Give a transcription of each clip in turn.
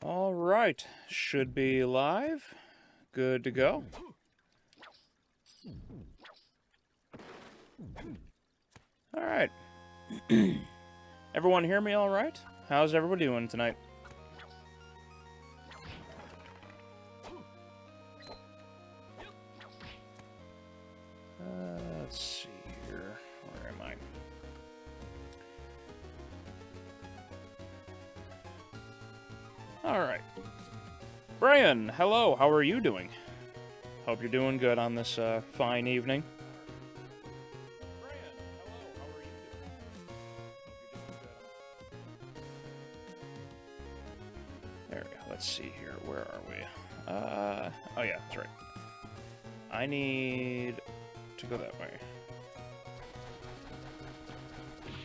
All right, should be live. Good to go. All right. Everyone hear me all right? How's everybody doing tonight? Let's see here. Where am I? All right. Brian, hello. How are you doing? Hope you're doing good on this fine evening. Brian, hello. How are you doing? There we go. Let's see here. Where are we? Oh yeah, that's right. I need to go that way.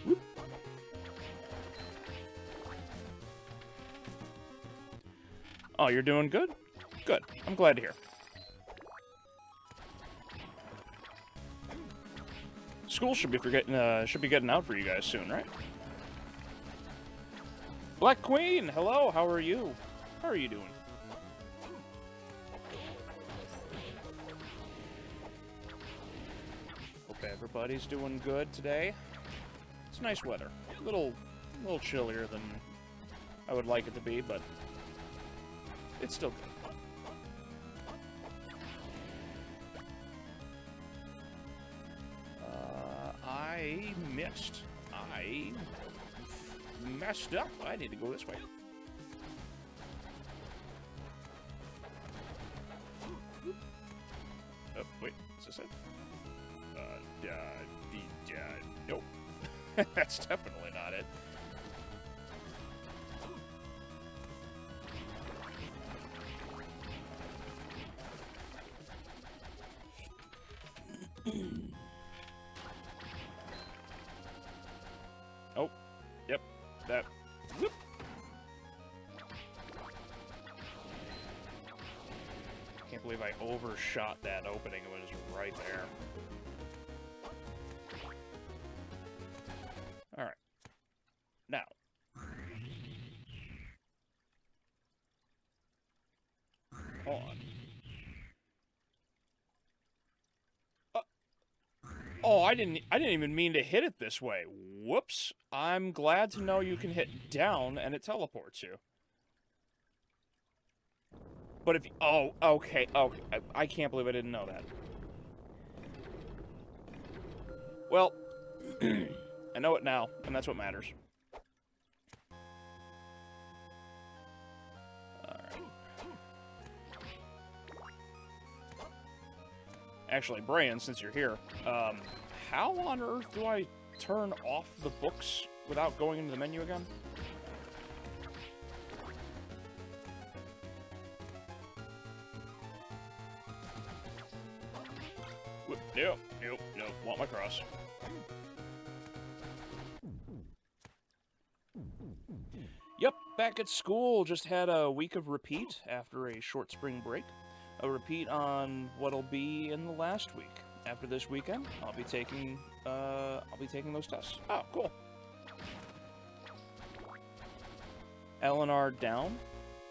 Whoop. Oh, you're doing good? Good. I'm glad to hear. School should be getting out for you guys soon, right? Black Queen, hello. How are you? How are you doing? Hope everybody's doing good today. It's nice weather. A little chillier than I would like it to be, but it's still good. I missed. I messed up. I need to go this way. Oh, wait. Is this it? Nope. That's definitely not it. Oh, yep, that. Whoop. Can't believe I overshot that opening. It was right there. All right. Now. Hold on. Oh, I didn't even mean to hit it this way. Whoops. I'm glad to know you can hit down and it teleports you. But if... Oh, okay. I can't believe I didn't know that. Well, I know it now, and that's what matters. Alright. Actually, Brian, since you're here, how on earth do I turn off the books without going into the menu again? Nope. Want my cross. Yep, back at school. Just had a week of repeat after a short spring break. A repeat on what'll be in the last week. After this weekend, I'll be taking those tests. Oh, cool. Eleanor down.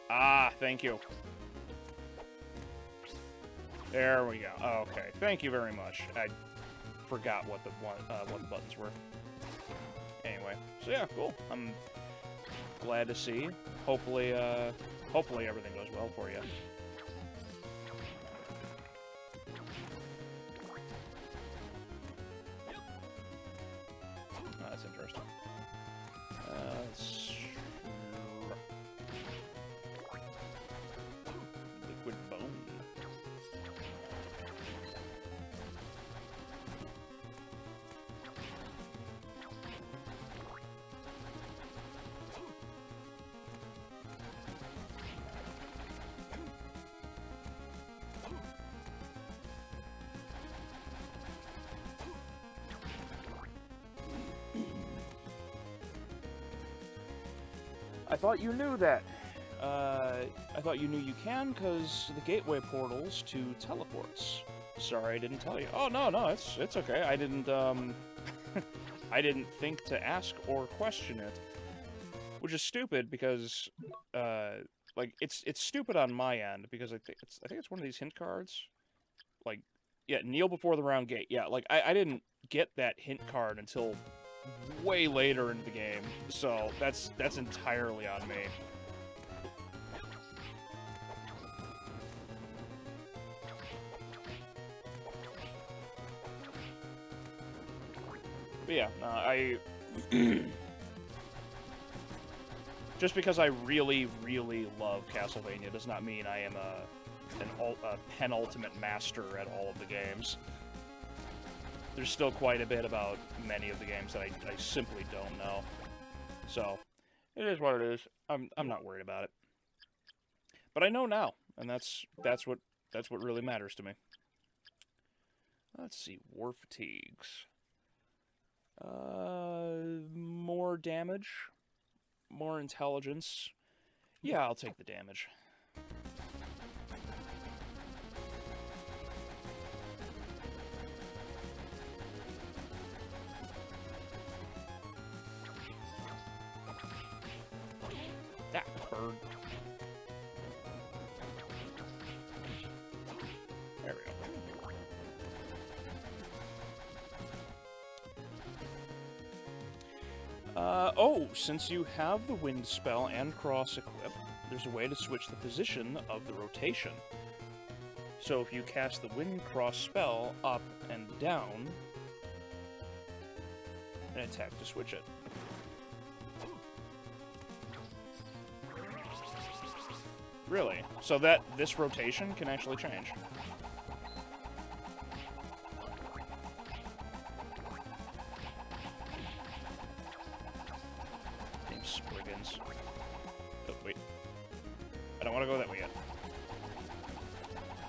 Ah, thank you. There we go. Okay, thank you very much. I forgot what the buttons were. Anyway, so yeah, cool. I'm glad to see. Hopefully everything goes well for you. Oh, that's interesting. Liquid bone. I thought you knew that. I thought you knew you can, because the gateway portals to teleports. Sorry, I didn't tell you. Oh, no, it's okay. I didn't, I didn't think to ask or question it. which is stupid because, like, it's stupid on my end because I think it's one of these hint cards. Like, yeah, kneel before the round gate. Yeah, like, I didn't get that hint card until way later in the game, so that's entirely on me. But yeah, I just because I really, really love Castlevania does not mean I am a penultimate master at all of the games. There's still quite a bit about many of the games that I simply don't know. So, it is what it is. I'm not worried about it. But I know now, and that's what really matters to me. Let's see, war fatigues. More damage, more intelligence. Yeah, I'll take the damage. That bird. There we go. Oh, since you have the wind spell and cross equipped, there's a way to switch the position of the rotation. So if you cast the wind cross spell up and down, and attack to switch it. Really? So that this rotation can actually change. Damn Spriggans. Oh, wait. I don't want to go that way yet.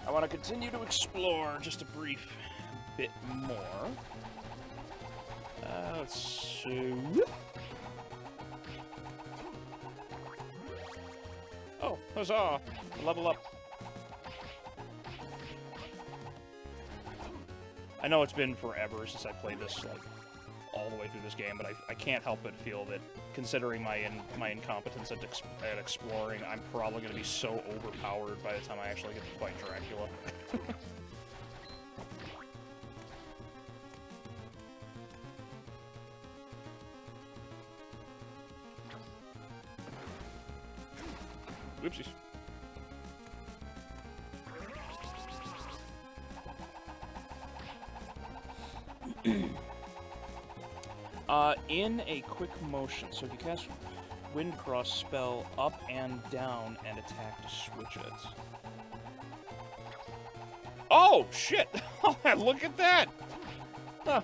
I want to continue to explore just a brief bit more. Let's see. Oh, huzzah! Level up. I know it's been forever since I played this, like, all the way through this game, but I can't help but feel that, considering my incompetence at exploring, I'm probably going to be so overpowered by the time I actually get to fight Dracula. Whoopsies. In a quick motion, so if you cast Wind Cross spell up and down and attack to switch it. Oh, shit! Look at that! Huh.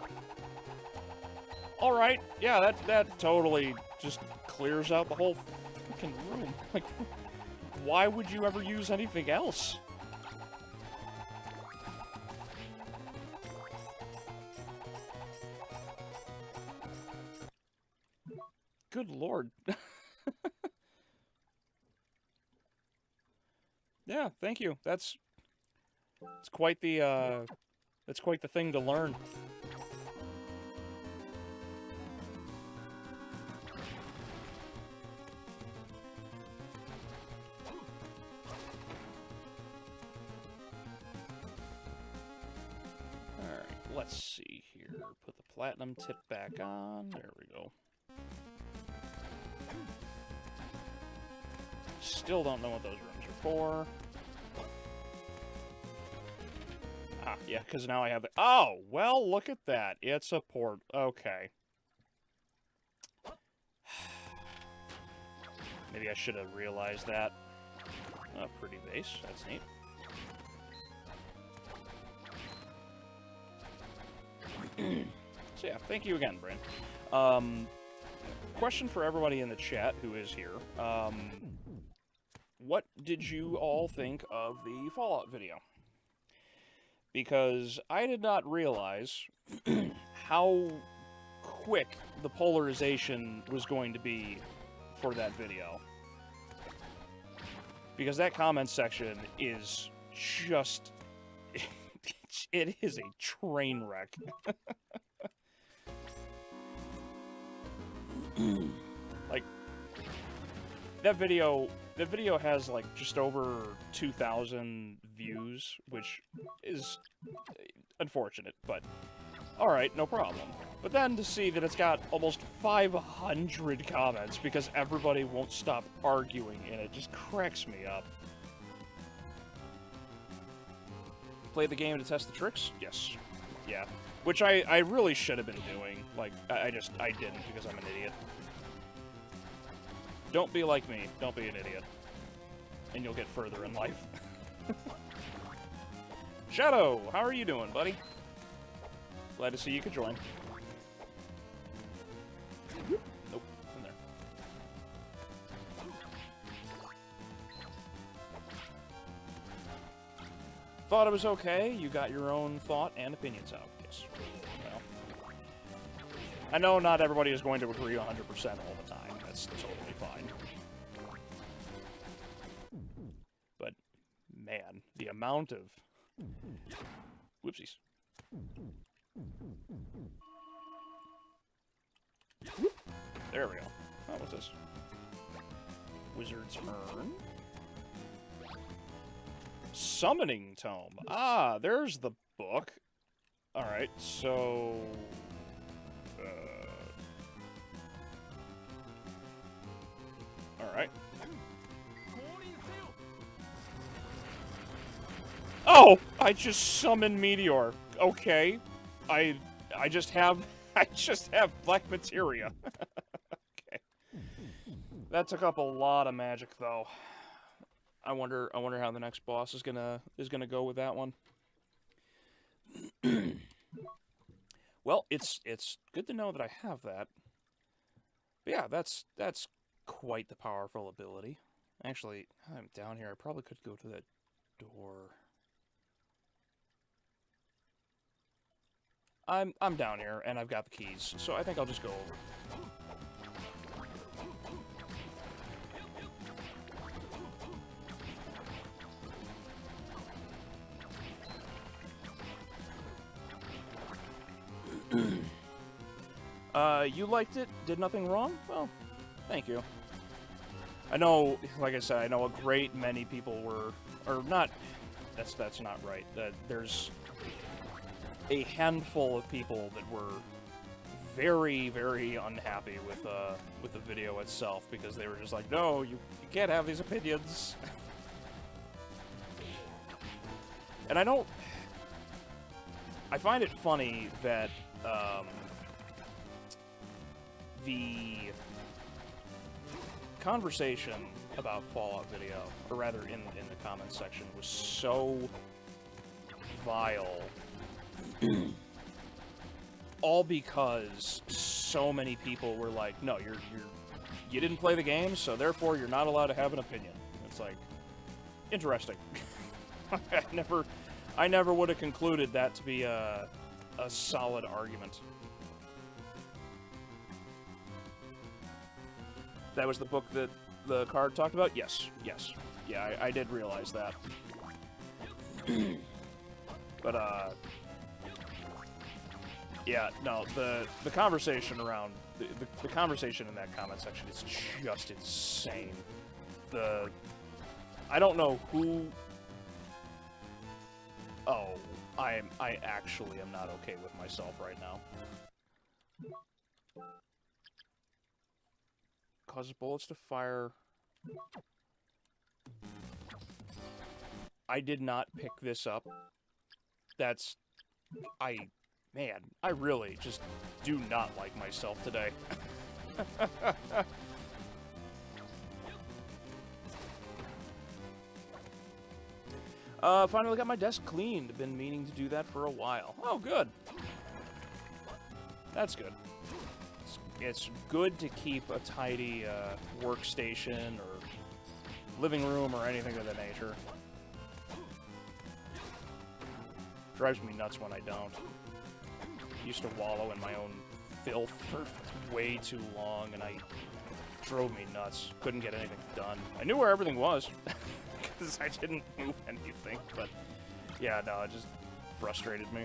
Alright, yeah, that totally just clears out the whole fucking room. Like, why would you ever use anything else? Good lord. Yeah, thank you. That's quite the thing to learn. Alright, let's see here. Put the platinum tip back on. There we go. Still don't know what those rooms are for. Ah, yeah, because now I have the... Oh, well, look at that. It's a port. Okay. Maybe I should have realized that. Pretty base. That's neat. So yeah, thank you again, Bryn. Question for everybody in the chat who is here. What did you all think of the Fallout video? Because I did not realize how quick the polarization was going to be for that video. Because that comment section is just... it is a train wreck. Like, that video has like just over 2,000 views, which is unfortunate, but alright, no problem. But then to see that it's got almost 500 comments because everybody won't stop arguing, and it just cracks me up. Play the game to test the tricks? Yes. Yeah. Which I really should have been doing. Like, I didn't because I'm an idiot. Don't be like me. Don't be an idiot. And you'll get further in life. Shadow, how are you doing, buddy? Glad to see you could join. Nope, in there. Thought it was okay. You got your own thought and opinions out. Yes. Well, I know not everybody is going to agree 100% all the time. That's totally fine. But, man, the amount of... Whoopsies. There we go. Oh, what's this? Wizard's Urn? Summoning Tome. Ah, there's the book. Alright, so... Alright. Oh! I just summoned Meteor. Okay. I just have black materia. Okay. That took up a lot of magic though. I wonder how the next boss is gonna go with that one. Well, it's good to know that I have that. But yeah, that's quite the powerful ability. Actually, I'm down here. I probably could go to that door. I'm down here and I've got the keys, so I think I'll just go over. You liked it? Did nothing wrong? Well, thank you. I know, like I said, I know a great many people were, or not, that's not right. There's a handful of people that were very, very unhappy with the video itself because they were just like, no, you can't have these opinions. And I find it funny that, the conversation about Fallout video, or rather in the comments section, was so vile. All because so many people were like, no, you didn't play the game, so therefore you're not allowed to have an opinion. It's like, interesting. I never would have concluded that to be a solid argument. That was the book that the card talked about? Yes, yes. Yeah, I did realize that. But, yeah, no, the conversation around... The conversation in that comment section is just insane. I don't know who... Oh, I actually am not okay with myself right now. Causes bullets to fire. I did not pick this up. Man, I really just do not like myself today. Finally got my desk cleaned. Been meaning to do that for a while. Oh, good. That's good. It's good to keep a tidy workstation or living room or anything of that nature. Drives me nuts when I don't. Used to wallow in my own filth for way too long, and it drove me nuts. Couldn't get anything done. I knew where everything was, because I didn't move anything, but yeah, no, it just frustrated me.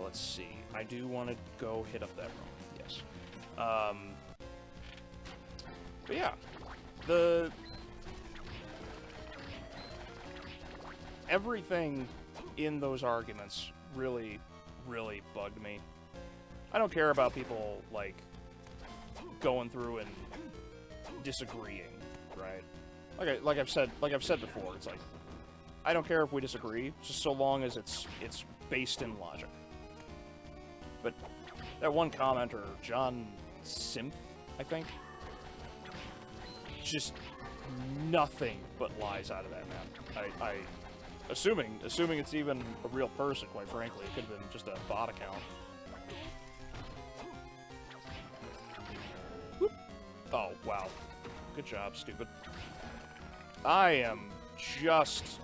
Let's see. I do want to go hit up that room. Yes. But yeah, everything in those arguments really, really bugged me. I don't care about people, like, going through and disagreeing, right? Like I've said before, it's like, I don't care if we disagree, just so long as it's based in logic. But that one commenter, John Simph, I think, just nothing but lies out of that man. Assuming it's even a real person, quite frankly, it could have been just a bot account. Whoop. Oh, wow. Good job, stupid. I am just...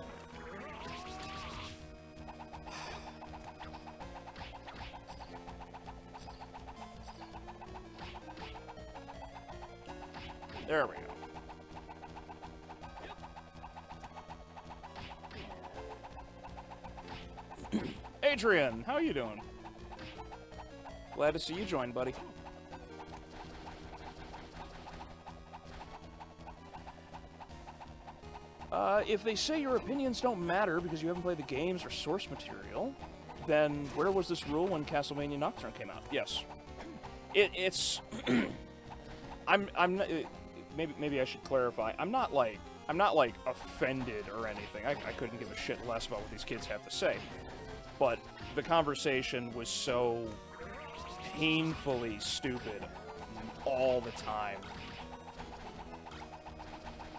There we go. Adrian, how you doing? Glad to see you join, buddy. If they say your opinions don't matter because you haven't played the games or source material, then where was this rule when Castlevania Nocturne came out? Yes. It's... I'm not... Maybe I should clarify. I'm not like offended or anything. I couldn't give a shit less about what these kids have to say. But the conversation was so painfully stupid all the time.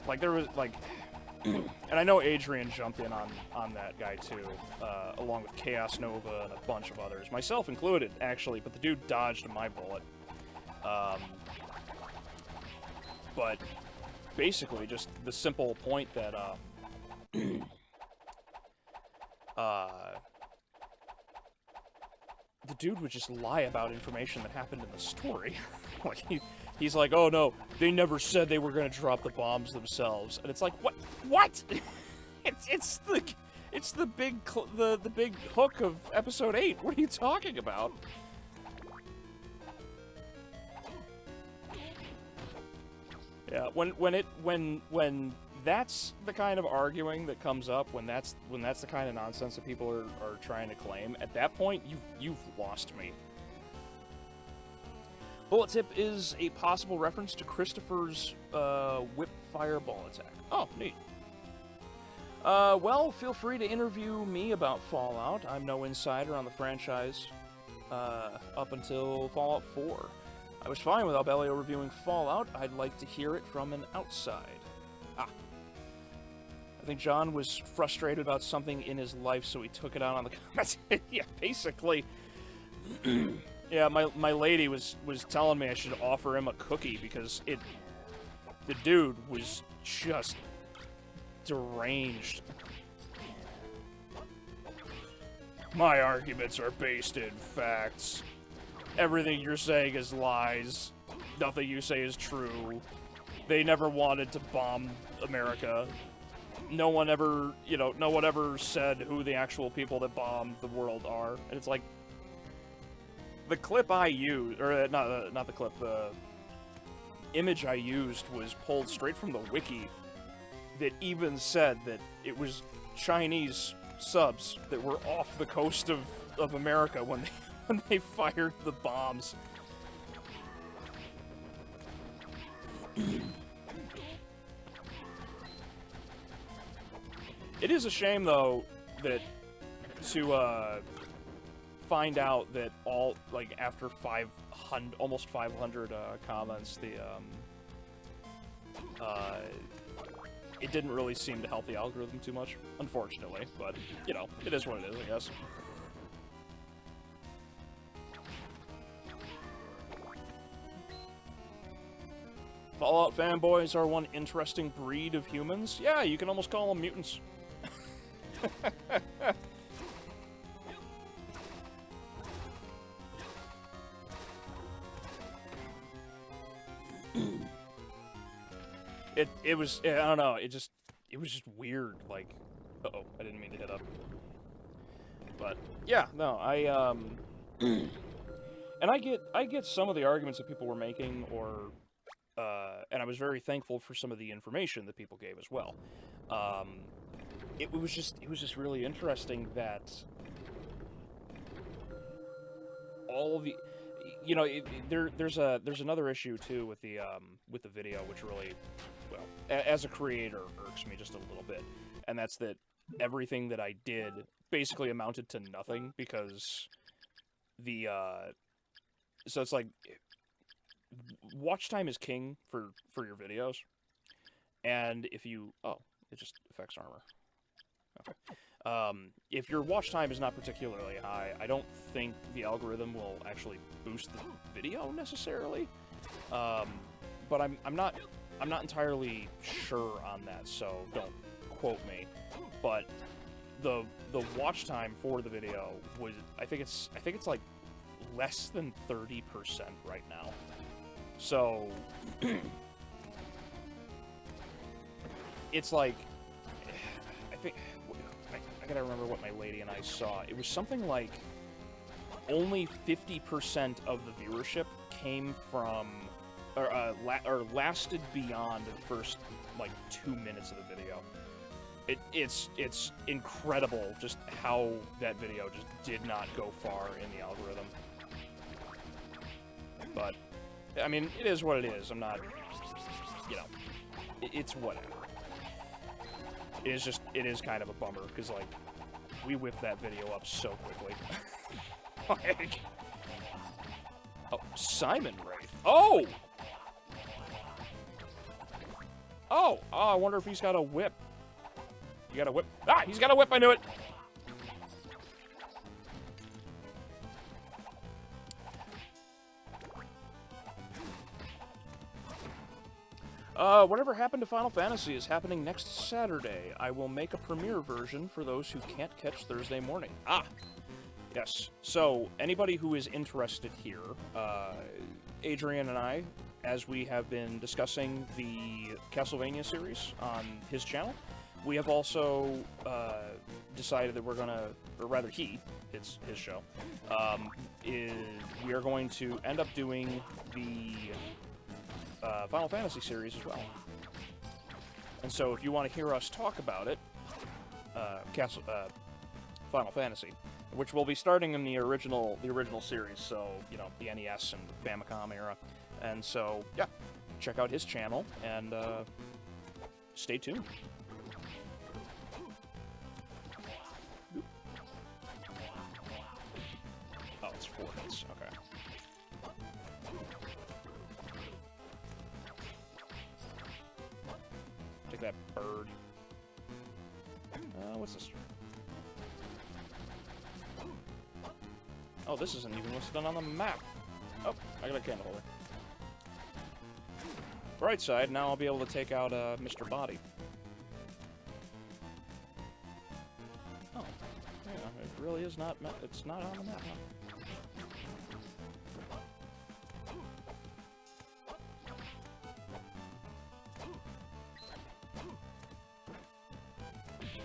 Like, there was, like... and I know Adrian jumped in on that guy, too, along with Chaos Nova and a bunch of others. Myself included, actually, but the dude dodged my bullet. But basically, just the simple point that, the dude would just lie about information that happened in the story. Like, he's like, oh no, they never said they were gonna drop the bombs themselves. And it's like, what? it's the big hook of episode 8. What are you talking about? Yeah, when that's the kind of arguing that comes up, when that's the kind of nonsense that people are trying to claim, at that point you've lost me. Bullet tip is a possible reference to Christopher's whip fireball attack. Oh, neat. Well, feel free to interview me about Fallout. I'm no insider on the franchise up until Fallout 4. I was fine with Albeleo reviewing Fallout. I'd like to hear it from an outside. I think John was frustrated about something in his life, so he took it out on the comments. Yeah, basically. Yeah, my lady was telling me I should offer him a cookie because the dude was just deranged. My arguments are based in facts. Everything you're saying is lies. Nothing you say is true. They never wanted to bomb America. No one ever said who the actual people that bombed the world are. And it's like, the clip I used, or not the clip, the image I used was pulled straight from the wiki that even said that it was Chinese subs that were off the coast of America when they fired the bombs. It is a shame, though, that to find out that all, like, after almost 500 comments, it didn't really seem to help the algorithm too much, unfortunately, but, you know, it is what it is, I guess. Fallout fanboys are one interesting breed of humans. Yeah, you can almost call them mutants. It was, I don't know, it was just weird, like, uh-oh, I didn't mean to hit up. But, yeah, no, and I get some of the arguments that people were making, or and I was very thankful for some of the information that people gave as well. It was just really interesting that all of the, you know, there's another issue too with the video, which really, well, as a creator, irks me just a little bit, and that's that everything that I did basically amounted to nothing, because the so it's like, watch time is king for your videos, and if you, oh, it just affects armor. Okay. If your watch time is not particularly high, I don't think the algorithm will actually boost the video necessarily. But I'm not entirely sure on that, so don't quote me. But the watch time for the video was, I think it's like less than 30% right now. So it's like, I think, I gotta remember what my lady and I saw. It was something like only 50% of the viewership came from, or lasted beyond the first, like, 2 minutes of the video. It's incredible just how that video just did not go far in the algorithm. But, I mean, it is what it is. I'm not, you know, it's whatever. It is kind of a bummer, because, like, we whipped that video up so quickly. Like, oh, Simon Wraith. Oh! Oh, I wonder if he's got a whip. You got a whip? Ah, he's got a whip, I knew it! Whatever happened to Final Fantasy is happening next Saturday. I will make a premiere version for those who can't catch Thursday morning. Ah! Yes. So, anybody who is interested here, Adrian and I, as we have been discussing the Castlevania series on his channel, we have also decided that we're gonna, or rather it's his show, we are going to end up doing the Final Fantasy series as well. And so if you want to hear us talk about it, Final Fantasy, which will be starting in the original series, so, you know, the NES and Famicom era. And so, yeah, check out his channel, and stay tuned. Oh, it's 4 hits, okay. Take that, bird. What's this? Oh, this isn't even listed on the map. Oh, I got a candle holder. Bright side, now I'll be able to take out Mr. Body. Oh, yeah, it really is not. It's not on the map, huh?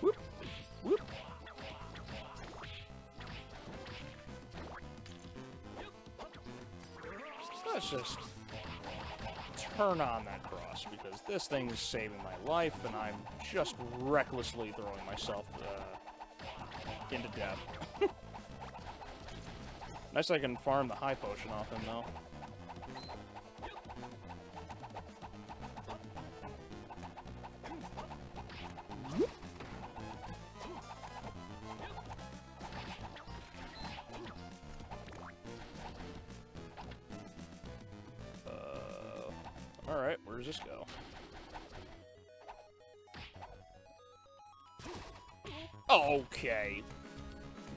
Whoop, whoop. Let's just turn on that cross, because this thing is saving my life, and I'm just recklessly throwing myself into death. Nice I can farm the high potion off him, though. Alright, where does this go? Okay.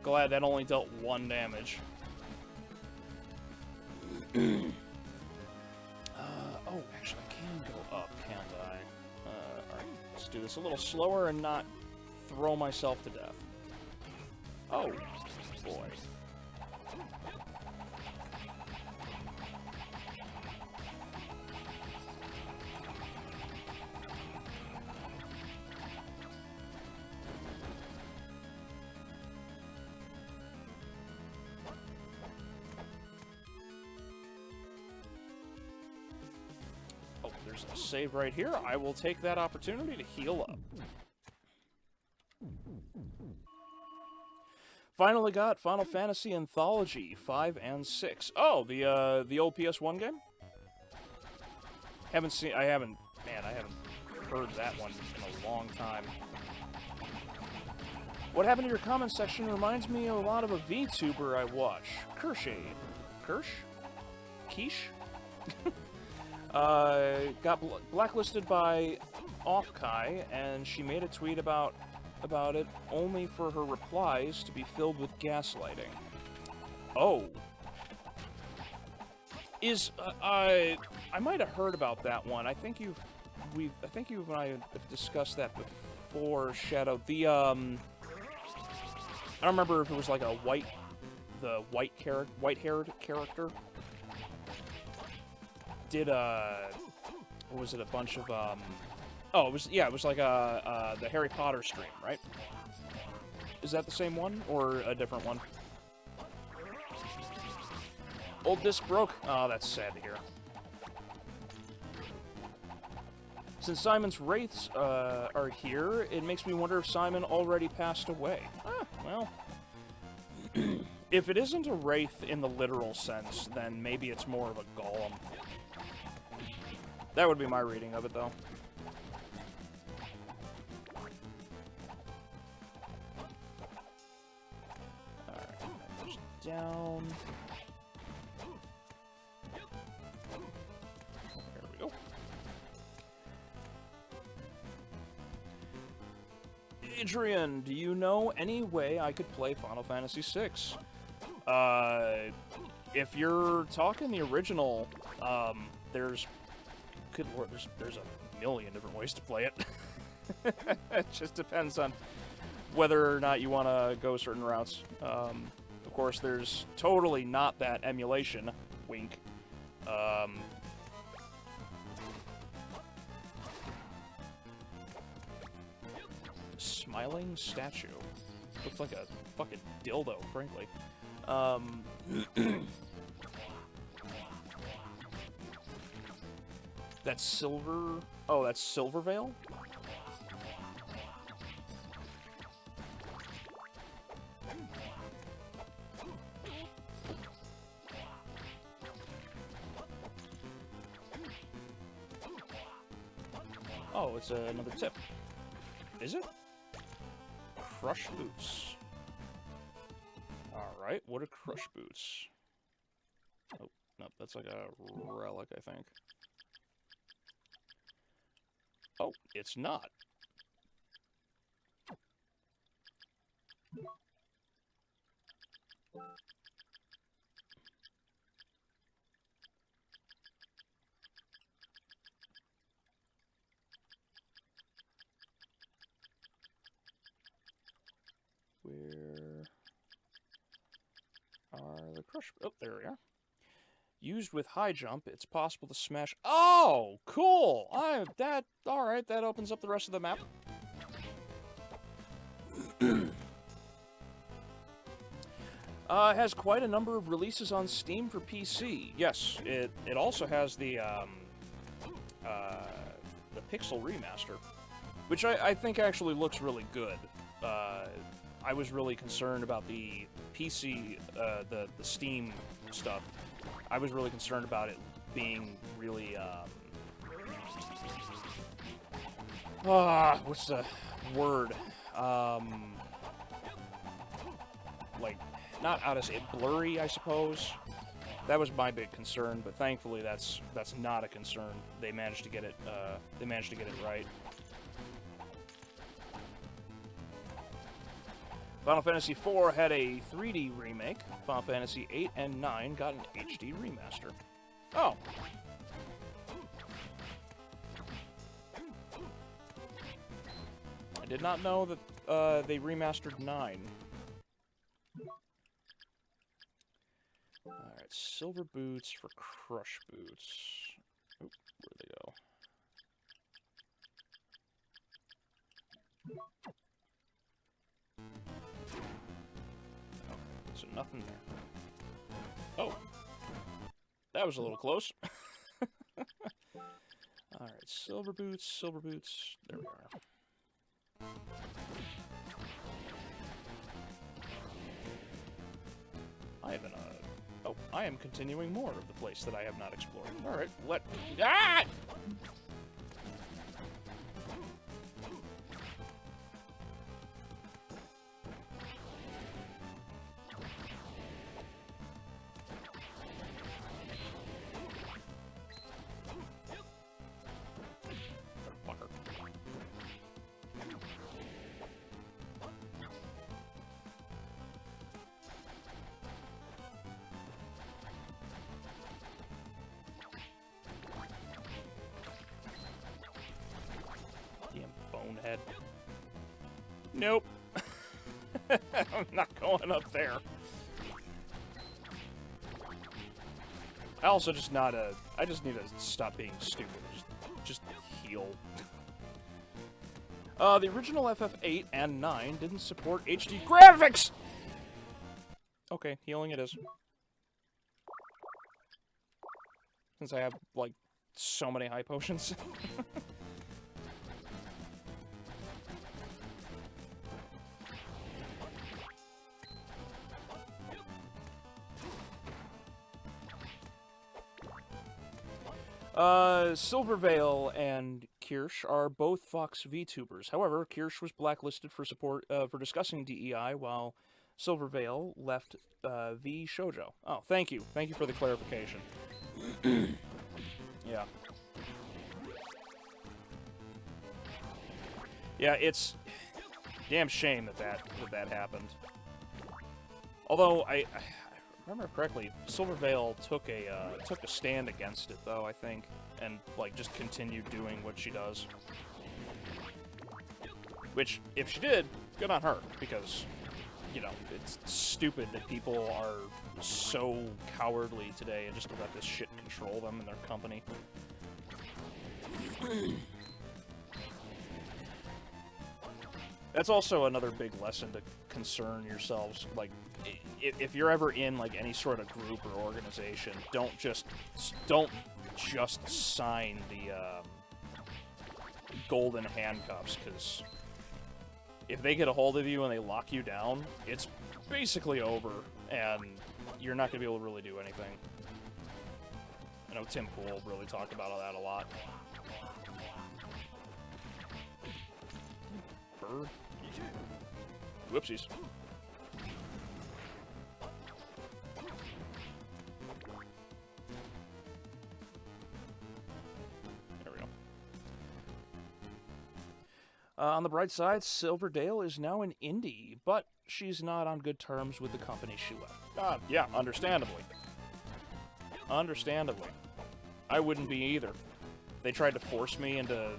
Glad that only dealt 1 damage. Oh, actually, I can go up, can't I? Alright, let's do this a little slower and not throw myself to death. Oh, boy. there's a save right here. I will take that opportunity to heal up. Finally got Final Fantasy Anthology 5 and 6. Oh, the old PS1 game? I haven't heard that one in a long time. What happened to your comment section reminds me a lot of a VTuber I watch. Kirsch? Quiche? Got blacklisted by Offkai, and she made a tweet about it only for her replies to be filled with gaslighting. Oh. I might have heard about that one. I think you and I have discussed that before, Shadow. I don't remember if it was like a white-haired character. Did or was it a bunch of oh, it was like the Harry Potter stream, right? Is that the same one or a different one? Old disc broke. Oh, that's sad to hear. Since Simon's wraiths are here, it makes me wonder if Simon already passed away. Ah, well. If it isn't a wraith in the literal sense, then maybe it's more of a golem. That would be my reading of it, though. Alright, that goes down. There we go. Adrian, do you know any way I could play Final Fantasy VI? If you're talking the original, there's a million different ways to play it. It just depends on whether or not you want to go certain routes. Of course, there's totally not that emulation, wink. Smiling statue. Looks like a fucking dildo, frankly. That's silver... Oh, that's Silvervale? Oh, it's another tip. Is it? Crush boots. Alright, what are crush boots? Oh, no, that's like a relic, I think. Oh, it's not. Where are the crush? Oh, there we are. Used with high jump, it's possible to smash... Oh, cool! Alright, that opens up the rest of the map. Has quite a number of releases on Steam for PC. Yes, it also has the Pixel Remaster, which I think actually looks really good. I was really concerned about the PC, the Steam stuff. I was really concerned about it being really, what's the word? Like, not out of sight, blurry, I suppose. That was my big concern, but thankfully that's not a concern. They managed to get it, right. Final Fantasy IV had a 3D remake. Final Fantasy VIII and IX got an HD remaster. Oh. I did not know that they remastered 9. Alright, silver boots for crush boots. Oop, where'd they go? So nothing there. Oh! That was a little close. Alright, silver boots, silver boots. There we are. I have an, oh, I am continuing more of the place that I have not explored. Alright, ah! Bonehead. Nope. I'm not going up there. I also just not a... I just need to stop being stupid. Just heal. The original FF8 and 9 didn't support HD graphics! Okay, healing it is. Since I have, like, so many high potions. Silvervale and Kirsch are both Fox VTubers. However, Kirsch was blacklisted for support for discussing DEI, while Silvervale left V Shoujo. Oh, thank you. Thank you for the clarification. Yeah. Yeah, it's a damn shame that happened. Although I remember correctly, Silvervale took a stand against it, though, I think, and like just continued doing what she does. Which, if she did, good on her, because you know it's stupid that people are so cowardly today and just let this shit control them and their company. That's also another big lesson to concern yourselves. Like, if you're ever in like any sort of group or organization, don't just sign the golden handcuffs, because if they get a hold of you and they lock you down, it's basically over, and you're not gonna be able to really do anything. I know Tim Pool really talked about that a lot. Bird. Whoopsies. There we go. On the bright side, Silverdale is now an indie, but she's not on good terms with the company she left. Yeah, understandably. Understandably. I wouldn't be either. If they tried to force me into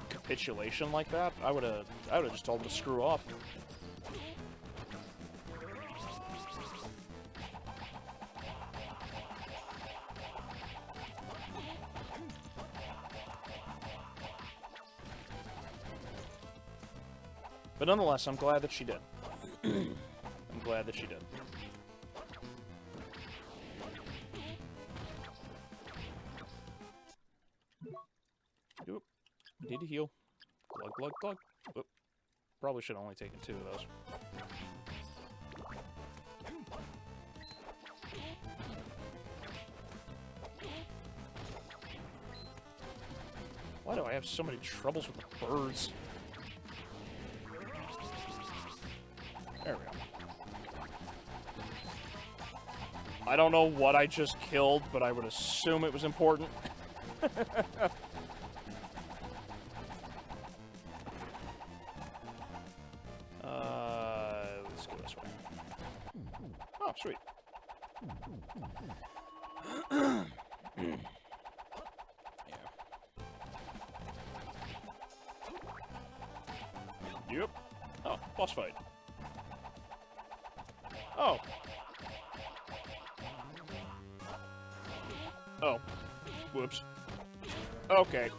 capitulation like that, I would have just told them to screw off. But nonetheless, I'm glad that she did. I'm glad that she did. Oop. Need to heal. Glug, glug, glug. Oop. Probably should have only taken 2 of those. Why do I have so many troubles with the birds? There we go. I don't know what I just killed, but I would assume it was important. Let's go this way. Oh, sweet. Yeah. Yep. Oh, boss fight. Oh. Oh. Whoops. Okay.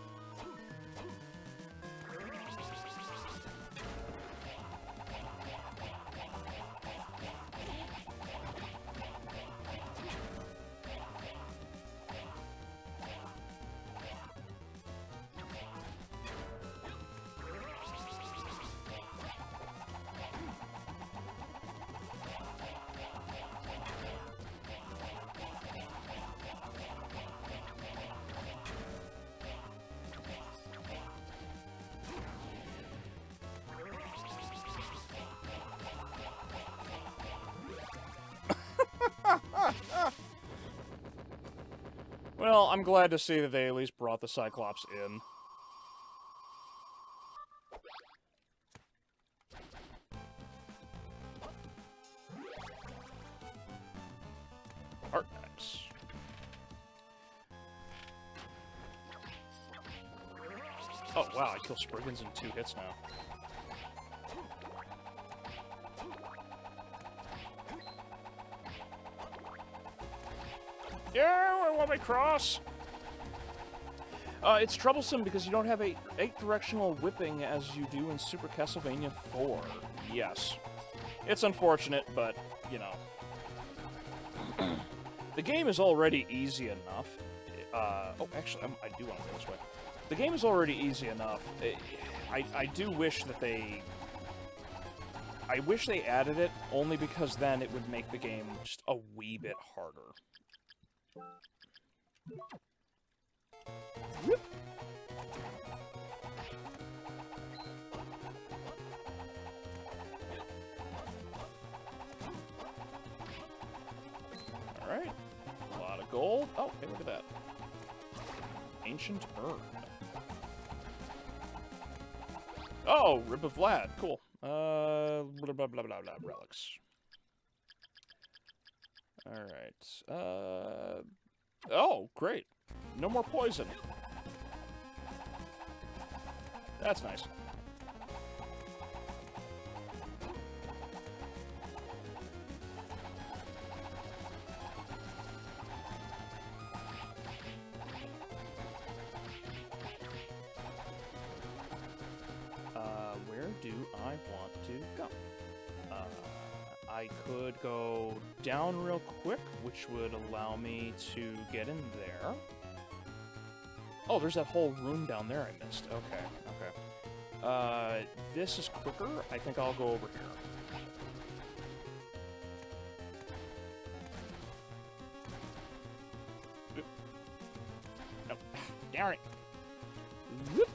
Well, I'm glad to see that they at least brought the Cyclops in. Archives. Oh, wow, I kill Spriggans in 2 hits now. Yeah, I want my cross! It's troublesome because you don't have 8-directional whipping as you do in Super Castlevania 4. Yes. It's unfortunate, but, you know. The game is already easy enough. Oh, actually, I do want to go this way. The game is already easy enough. I do wish that they... I wish they added it, only because then it would make the game just a wee bit harder. Whoop. Alright. A lot of gold. Oh, hey, look at that. Ancient urn. Oh, Rib of Vlad. Cool. Blah, blah, blah, blah, blah, relics. Alright. Oh, great. No more poison. That's nice. Where do I want to go? I could go down real quick, which would allow me to get in there. Oh, there's that whole room down there I missed. Okay, okay. This is quicker. I think I'll go over here. Oop. No. Darn it. Whoop.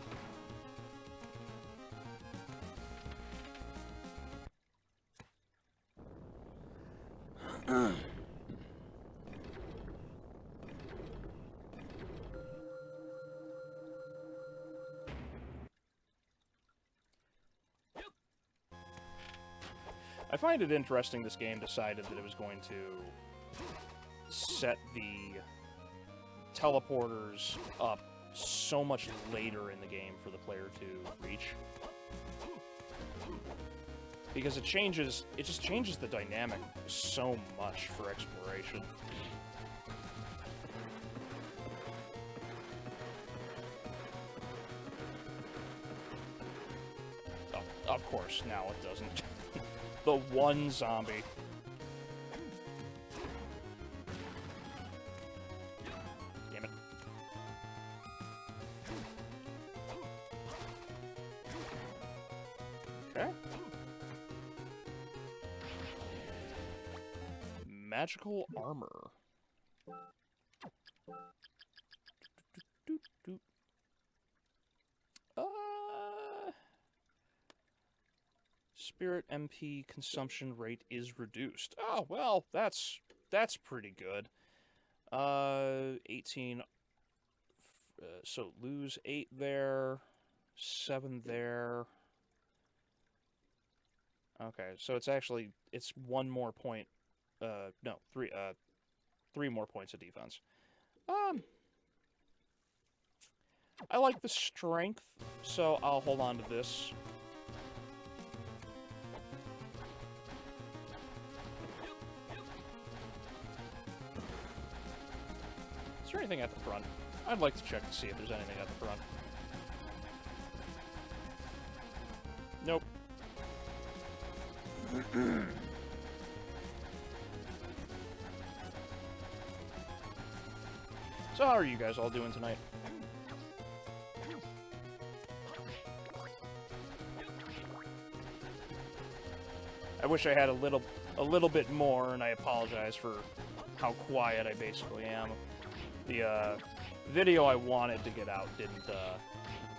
I find it interesting this game decided that it was going to set the teleporters up so much later in the game for the player to reach. Because it just changes the dynamic so much for exploration. Oh, of course, now it doesn't. The one zombie. Damn it. Okay. Magical armor. Spirit MP consumption rate is reduced. Oh, well, that's pretty good. 18. So lose 8 there, 7 there. Okay, so it's 1 more point. No, 3 more points of defense. I like the strength, so I'll hold on to this. Is there anything at the front? I'd like to check to see if there's anything at the front. Nope. So how are you guys all doing tonight? I wish I had a little bit more, and I apologize for how quiet I basically am. The video I wanted to get out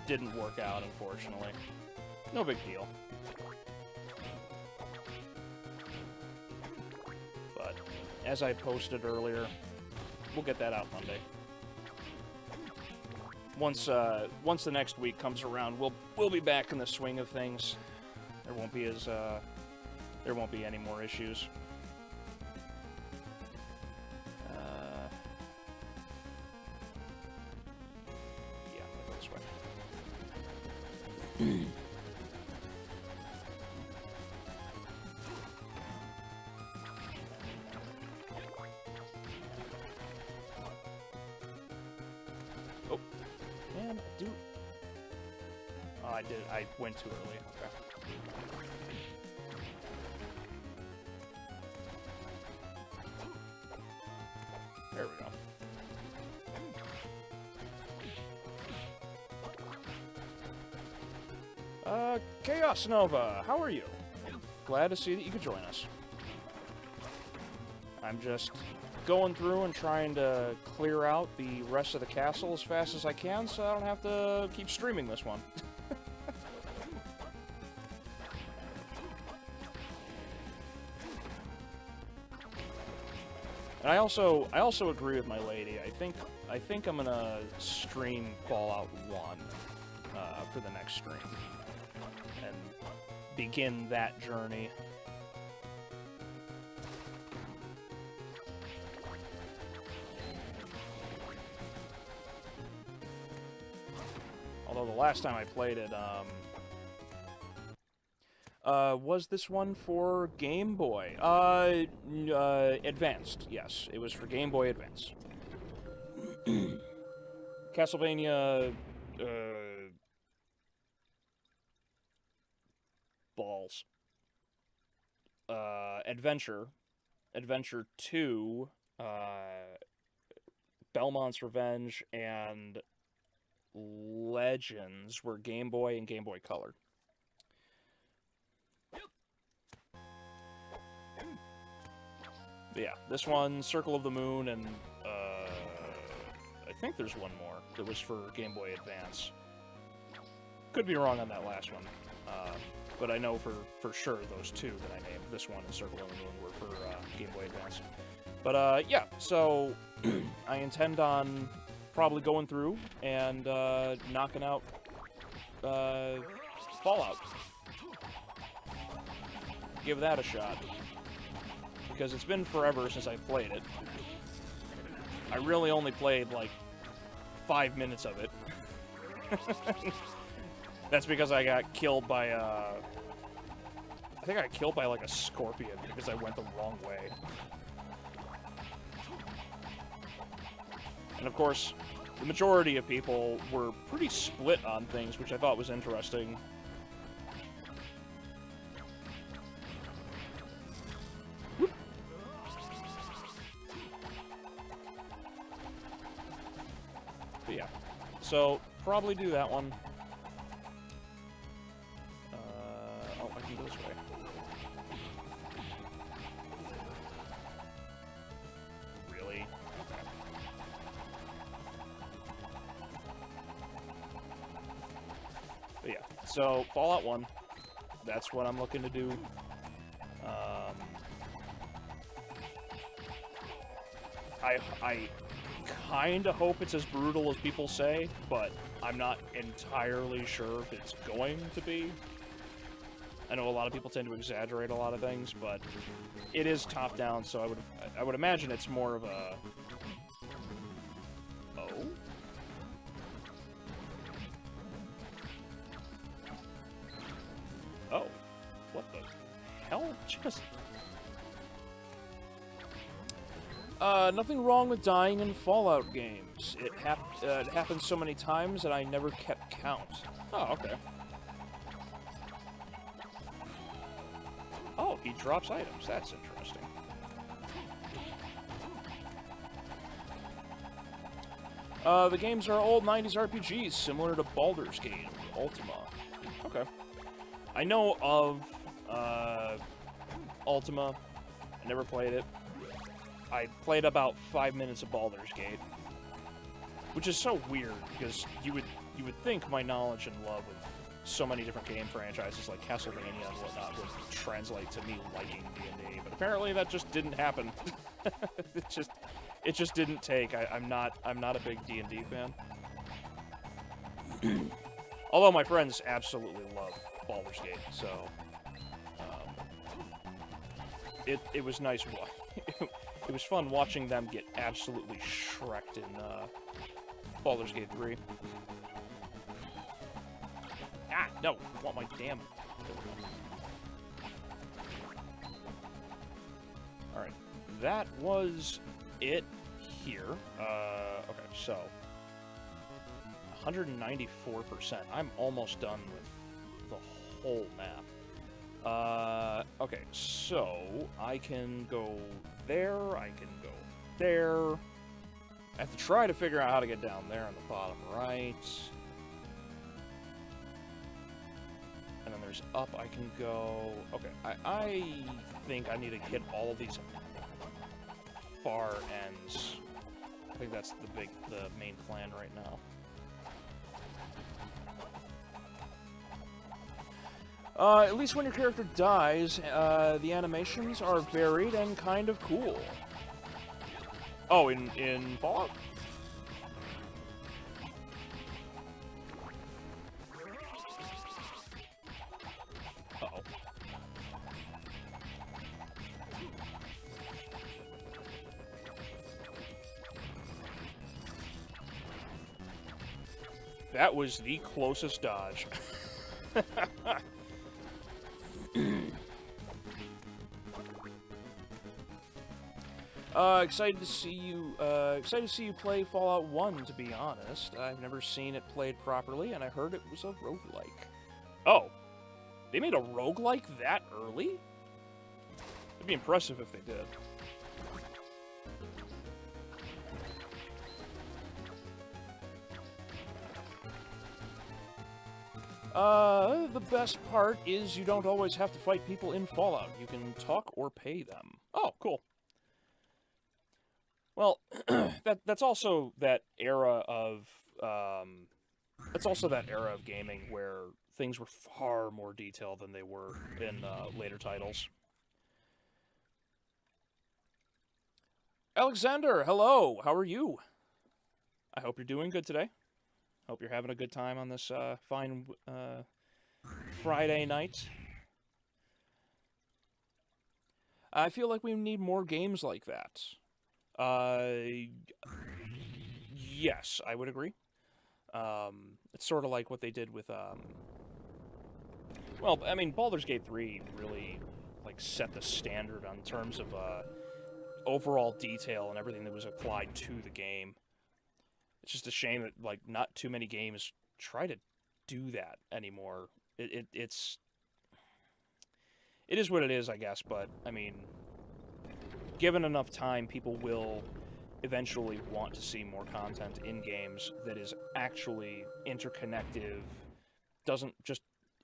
didn't work out, unfortunately. No big deal. But as I posted earlier, we'll get that out Monday. once the next week comes around, we'll be back in the swing of things. There won't be any more issues. Yeah, I'll go this way. Oh, man, dude. Oh, I went too early. Okay. There we go. Chaos Nova, how are you? Glad to see that you could join us. I'm just going through and trying to clear out the rest of the castle as fast as I can so I don't have to keep streaming this one. And I also agree with my lady. I think I'm gonna stream Fallout 1 for the next stream and begin that journey. Although the last time I played it, was this one for Game Boy? Advanced, yes. It was for Game Boy Advance. Castlevania, balls. Adventure 2, Belmont's Revenge, and Legends were Game Boy and Game Boy Color. But yeah, this one, Circle of the Moon, and I think there's one more that was for Game Boy Advance. Could be wrong on that last one, but I know for sure those two that I named, this one and Circle of the Moon, were for Game Boy Advance. But yeah, so I intend on probably going through and knocking out Fallout. Give that a shot. Because it's been forever since I played it. I really only played, like, 5 minutes of it. That's because I got killed by, I think I got killed by, like, a scorpion because I went the wrong way. And, of course, the majority of people were pretty split on things, which I thought was interesting. But yeah, so probably do that one. Oh, I can go this way. Really? Okay. But yeah, so Fallout 1, that's what I'm looking to do. I kind of hope it's as brutal as people say, but I'm not entirely sure if it's going to be. I know a lot of people tend to exaggerate a lot of things, but it is top-down, so I would imagine it's more of a... Oh? Oh. What the hell? Just... nothing wrong with dying in Fallout games. It happens so many times that I never kept count. Oh, okay. Oh, he drops items. That's interesting. The games are old 90s RPGs, similar to Baldur's Gate, Ultima. Okay. I know of, Ultima. I never played it. I played about 5 minutes of Baldur's Gate, which is so weird because you would think my knowledge and love of so many different game franchises like Castlevania and whatnot would translate to me liking D&D, but apparently that just didn't happen. it just didn't take. I'm not a big D&D fan. Although my friends absolutely love Baldur's Gate, so it was nice. It was fun watching them get absolutely shreked in Baldur's Gate 3. Ah, no! I want my damn... Alright, that was it here. Okay, so... 194%. I'm almost done with the whole map. Okay, so I can go there, I can go there. I have to try to figure out how to get down there on the bottom right. And then there's up I can go. Okay, I think I need to hit all of these far ends. I think that's the main plan right now. At least when your character dies, the animations are varied and kind of cool. Oh, in Fallout? Uh-oh. That was the closest dodge. Excited to see you play Fallout 1, to be honest. I've never seen it played properly, and I heard it was a roguelike. Oh. They made a roguelike that early? It'd be impressive if they did. The best part is you don't always have to fight people in Fallout. You can talk or pay them. Oh, cool. Well, that's also that era of gaming where things were far more detailed than they were in later titles. Alexander, hello. How are you? I hope you're doing good today. Hope you're having a good time on this fine Friday night. I feel like we need more games like that. Yes, I would agree. It's sort of like what they did with, well, I mean, Baldur's Gate 3 really, like, set the standard on terms of, overall detail and everything that was applied to the game. It's just a shame that, like, not too many games try to do that anymore. It is what it is, I guess, but, I mean, given enough time, people will eventually want to see more content in games that is actually interconnective,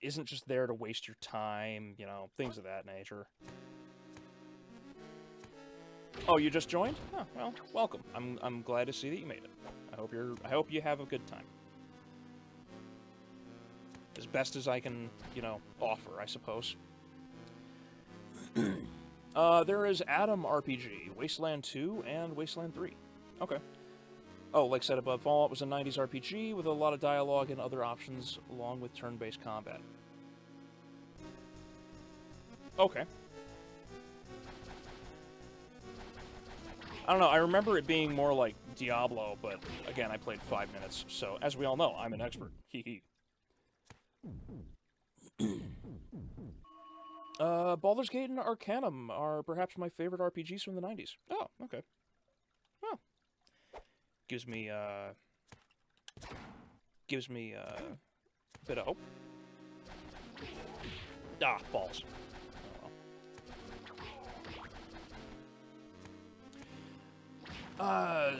isn't just there to waste your time, you know, things of that nature. Oh, you just joined? Oh, well, welcome. I'm glad to see that you made it. I hope you have a good time. As best as I can, you know, offer, I suppose. There is Adam RPG, Wasteland 2, and Wasteland 3. Okay. Oh, like said above, Fallout was a 90s RPG with a lot of dialogue and other options, along with turn-based combat. Okay. I don't know, I remember it being more like Diablo, but again, I played 5 minutes, so as we all know, I'm an expert. Hee hee. Baldur's Gate and Arcanum are perhaps my favorite RPGs from the 90s. Oh, okay. Well, gives me a bit of hope. Ah, balls.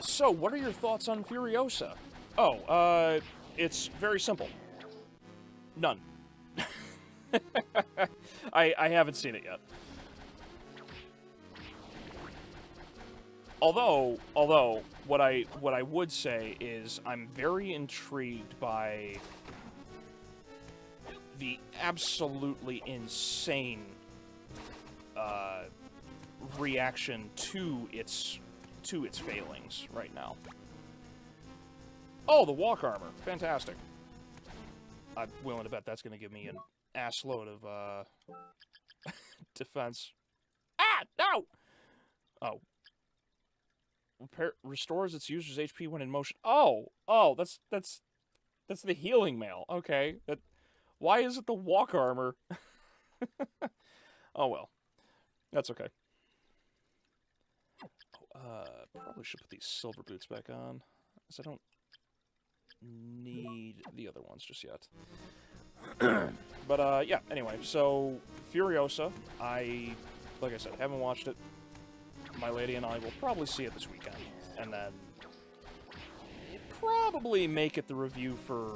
So what are your thoughts on Furiosa? Oh, it's very simple. None. I haven't seen it yet. Although what I would say is I'm very intrigued by the absolutely insane reaction to its failings right now. Oh, the walk armor, fantastic. I'm willing to bet that's going to give me an assload of defense. Ah, no! Oh. Restores its user's HP when in motion. Oh, that's the healing mail. Okay. Why is it the walk armor? Oh well. That's okay. Probably should put these silver boots back on, because I don't need the other ones just yet. But, yeah, anyway, so, Furiosa, like I said, haven't watched it. My lady and I will probably see it this weekend, and then probably make it the review for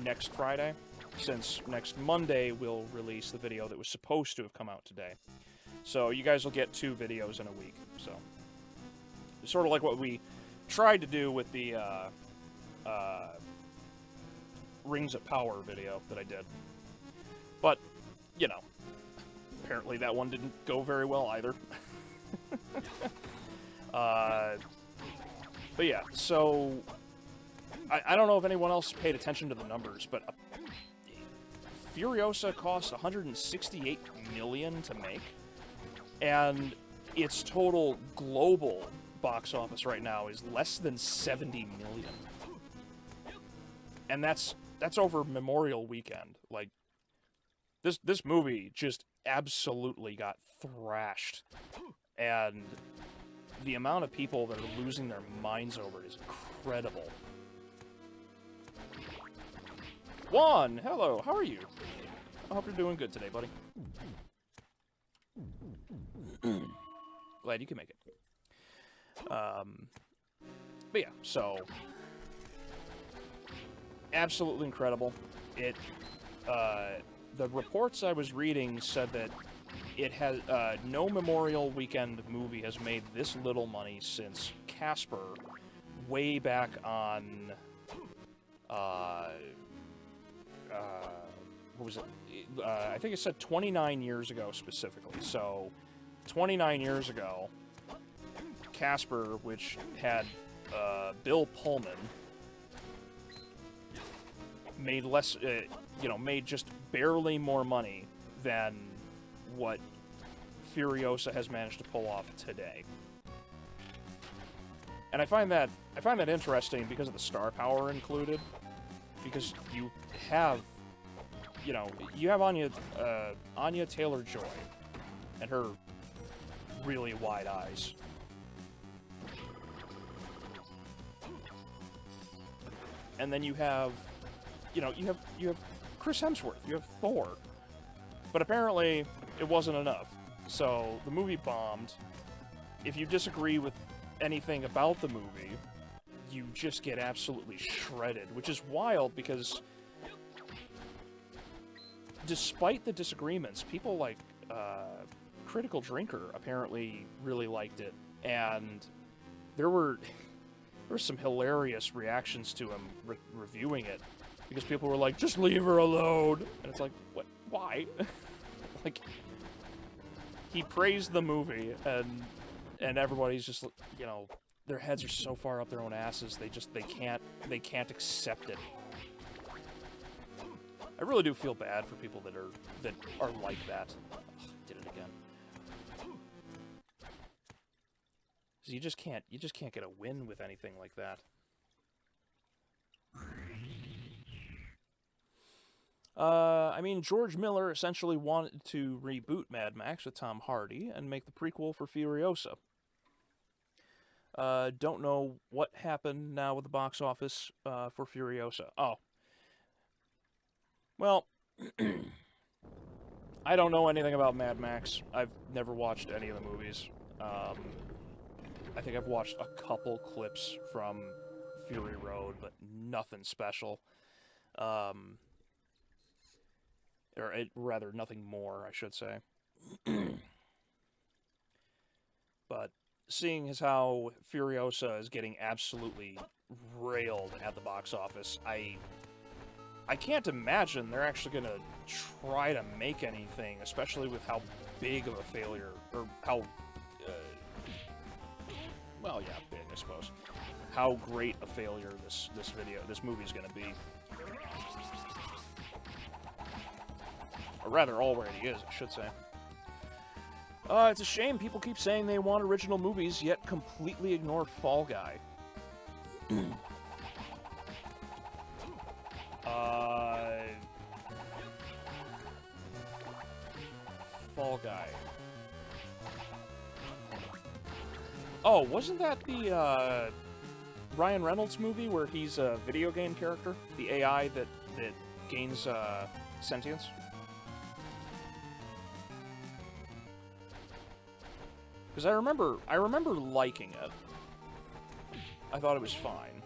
next Friday, since next Monday we'll release the video that was supposed to have come out today. So, you guys will get 2 videos in a week, so... Sort of like what we tried to do with the, Rings of Power video that I did. But, you know, apparently that one didn't go very well either. But yeah, so, I don't know if anyone else paid attention to the numbers, but Furiosa cost $168 million to make, and its total global box office right now is less than 70 million. And that's over Memorial Weekend. Like, this movie just absolutely got thrashed. And the amount of people that are losing their minds over it is incredible. Juan, hello, how are you? I hope you're doing good today, buddy. Glad you can make it. But yeah, so absolutely incredible. The reports I was reading said that it has, no Memorial Weekend movie has made this little money since Casper, way back on, what was it? I think it said 29 years ago specifically. So, 29 years ago, Casper, which had Bill Pullman, made less, made just barely more money than what Furiosa has managed to pull off today. And I find that interesting because of the star power included. Because you have, Anya Taylor-Joy and her really wide eyes. And then you have, you have Chris Hemsworth, you have Thor. But apparently, it wasn't enough. So, the movie bombed. If you disagree with anything about the movie, you just get absolutely shredded, which is wild because despite the disagreements, people like Critical Drinker apparently really liked it, and there were some hilarious reactions to him reviewing it, because people were like, just leave her alone, and it's like, what? Why? Like, he praised the movie, and everybody's just, their heads are so far up their own asses, they can't accept it. I really do feel bad for people that are like that. Ugh, did it again. So you just can't get a win with anything like that. I mean, George Miller essentially wanted to reboot Mad Max with Tom Hardy and make the prequel for Furiosa. Don't know what happened now with the box office for Furiosa. Oh. Well, I don't know anything about Mad Max. I've never watched any of the movies. I think I've watched a couple clips from Fury Road, but nothing special. Or rather, nothing more, I should say. But seeing as how Furiosa is getting absolutely railed at the box office, I can't imagine they're actually going to try to make anything, especially with how big of a failure, or how, well, yeah, big, I suppose. How great a failure this movie's going to be. Or rather, already is, I should say. It's a shame people keep saying they want original movies, yet completely ignore Fall Guy. Fall Guy. Oh, wasn't that the, Ryan Reynolds movie where he's a video game character? The AI that gains, sentience? Because I remember liking it. I thought it was fine.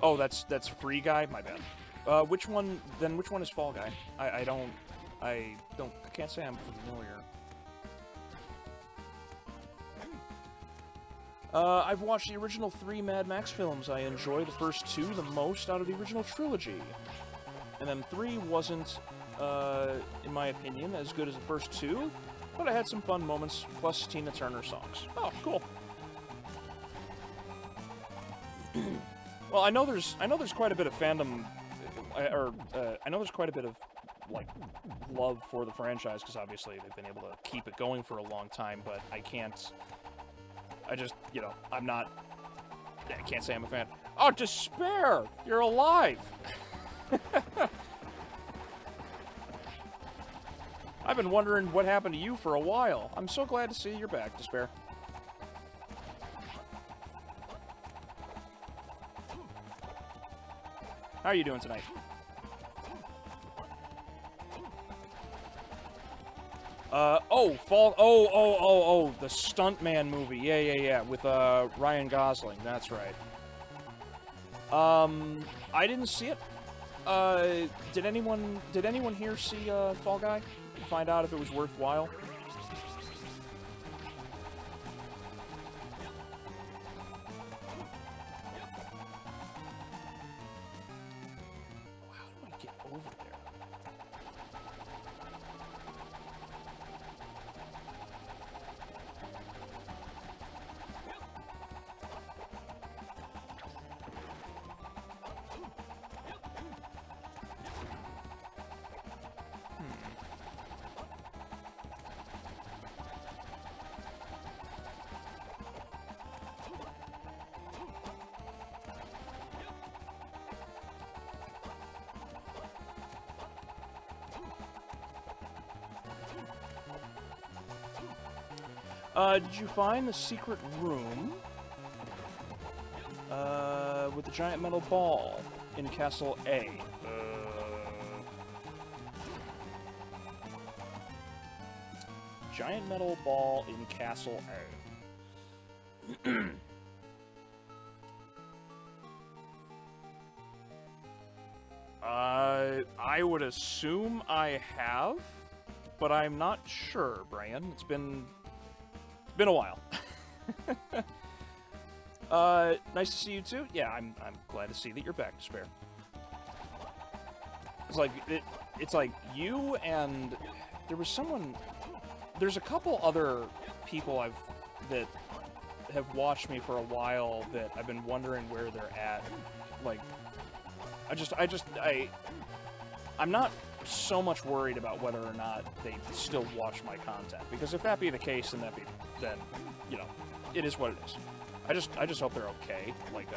Oh, that's Free Guy? My bad. Which one is Fall Guy? I can't say I'm familiar. I've watched the original 3 Mad Max films. I enjoy the first 2 the most out of the original trilogy. And then 3 wasn't, in my opinion, as good as the first 2, but I had some fun moments, plus Tina Turner songs. Oh, cool. Well, I know there's quite a bit of fandom, I know there's quite a bit of, like, love for the franchise, because obviously they've been able to keep it going for a long time, but I just, you know, I can't say I'm a fan. Oh, Despair! You're alive! I've been wondering what happened to you for a while. I'm so glad to see you're back, Despair. How are you doing tonight? The Stuntman movie. Yeah, with, Ryan Gosling. That's right. I didn't see it. Did anyone here see, Fall Guy? Find out if it was worthwhile? How do I get over there? Did you find the secret room, with the giant metal ball in Castle A? Giant metal ball in Castle A. I would assume I have, but I'm not sure, Brian. It's been a while. Nice to see you too. Yeah, I'm glad to see that you're back, Despair. It's like you and there's a couple other people that have watched me for a while that I've been wondering where they're at. Like, I'm not so much worried about whether or not they still watch my content, because if that be the case, then you know, it is what it is. I just hope they're okay. Like,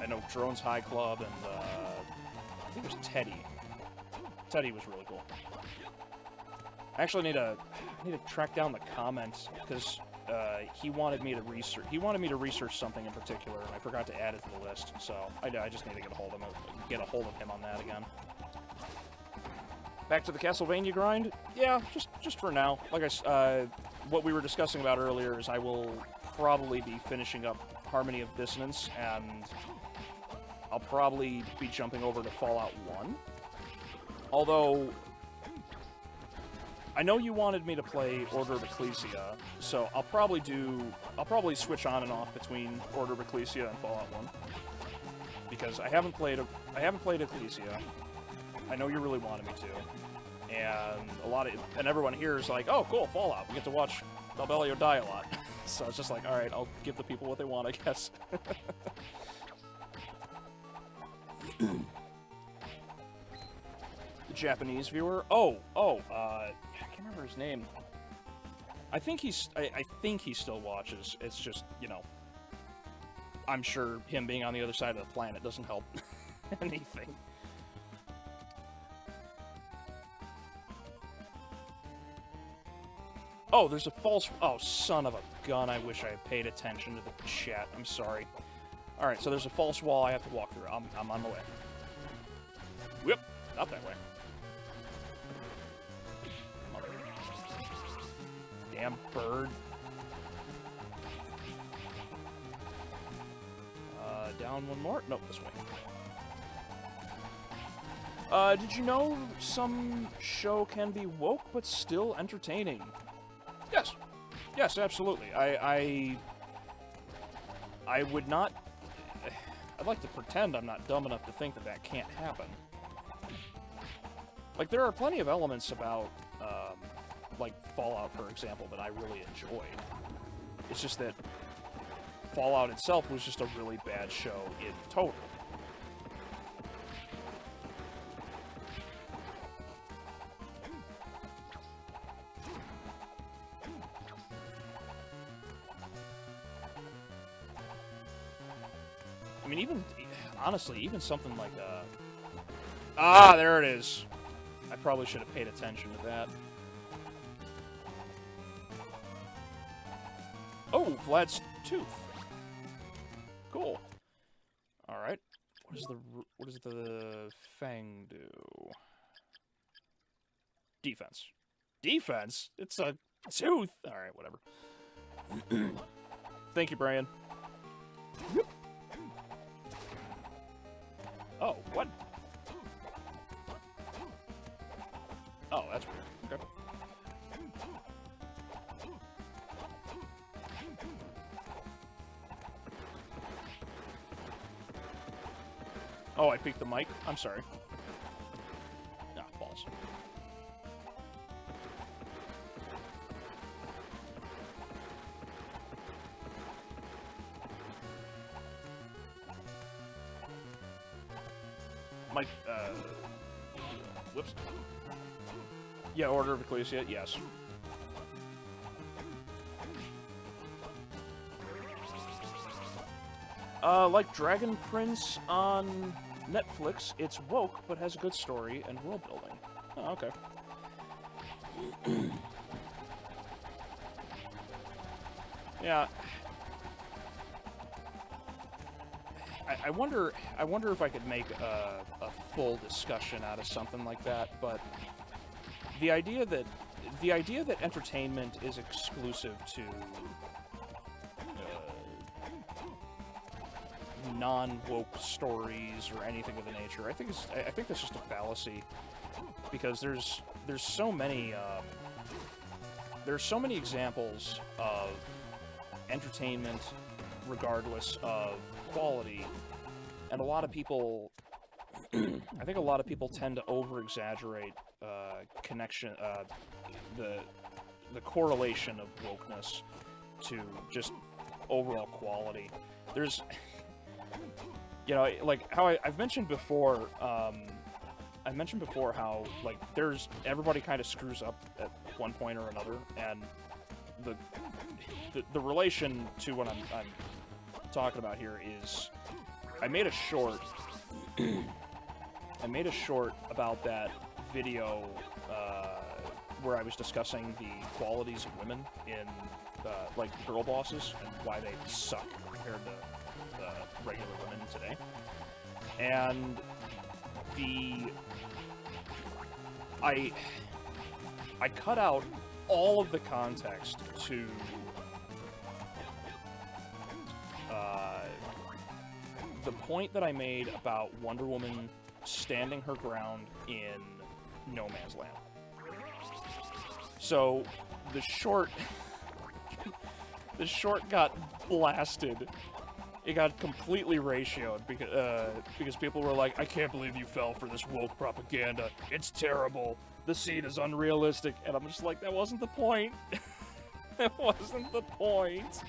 I know Drones High Club and I think it was Teddy. Teddy was really cool. I actually need to track down the comments, because he wanted me to research something in particular, and I forgot to add it to the list. So I just need to get a hold of him on that again. Back to the Castlevania grind? Yeah, just for now. Like what we were discussing about earlier is I will probably be finishing up Harmony of Dissonance, and I'll probably be jumping over to Fallout 1. Although, I know you wanted me to play Order of Ecclesia, so I'll probably switch on and off between Order of Ecclesia and Fallout 1. Because I haven't played Ecclesia. I know you really wanted me to. and everyone here is like, oh, cool, Fallout. We get to watch Albeleo die a lot. So it's just like, all right, I'll give the people what they want, I guess. The Japanese viewer. I can't remember his name. I think he still watches. It's just, you know, I'm sure him being on the other side of the planet doesn't help anything. Oh, there's a false... Oh, son of a gun. I wish I had paid attention to the chat. I'm sorry. Alright, so there's a false wall I have to walk through. I'm on the way. Whip! Not that way. Damn bird. Down one more? Nope, this way. Did you know some show can be woke but still entertaining? Yes. Yes, absolutely. I would not... I'd like to pretend I'm not dumb enough to think that that can't happen. Like, there are plenty of elements about, like, Fallout, for example, that I really enjoyed. It's just that Fallout itself was just a really bad show in total. I mean, honestly, even something like, there it is. I probably should have paid attention to that. Oh, Vlad's tooth. Cool. Alright. What does the Fang do? Defense. Defense? It's a tooth! Alright, whatever. Thank you, Brian. Oh, what? Oh, that's weird. Okay. Oh, I peeked the mic? I'm sorry. Ah, balls. Mike, whoops. Yeah, Order of Ecclesia, yes. Like Dragon Prince on Netflix, it's woke, but has a good story and world building. Oh, okay. Yeah. I wonder if I could make a full discussion out of something like that, but the idea that entertainment is exclusive to non-woke stories or anything of the nature, I think that's just a fallacy, because there's so many examples of entertainment regardless of quality, and a lot of people I think a lot of people tend to over-exaggerate the correlation of wokeness to just overall quality. There's, you know, like how I've mentioned before, how, like, everybody kind of screws up at one point or another, and the relation to what I'm talking about here is, I made a short about that video where I was discussing the qualities of women in like girl bosses and why they suck compared to regular women today. And I cut out all of the context to the point that I made about Wonder Woman standing her ground in No Man's Land. So the short got blasted it got completely ratioed because people were like, I can't believe you fell for this woke propaganda. It's terrible. The scene is unrealistic. And I'm just like, that wasn't the point. That wasn't the point.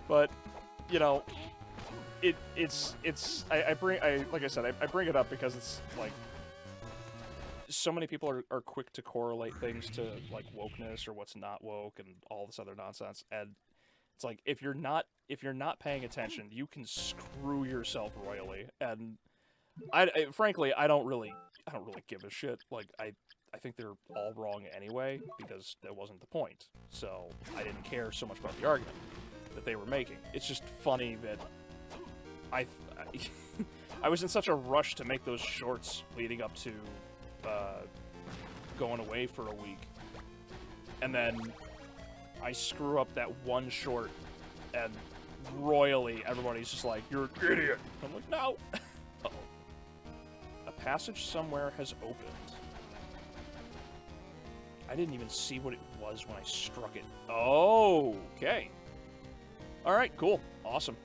But, you know, I bring it up because it's like so many people are quick to correlate things to like wokeness or what's not woke and all this other nonsense, and it's like if you're not paying attention, you can screw yourself royally. And frankly, I don't really give a shit. Like I think they're all wrong anyway because that wasn't the point. So I didn't care so much about the argument that they were making. It's just funny that I was in such a rush to make those shorts leading up to going away for a week, and then I screw up that one short, and royally everybody's just like, "You're an idiot." I'm like, "No." Uh-oh. A passage somewhere has opened. I didn't even see what it was when I struck it. Oh, okay. All right, cool, awesome.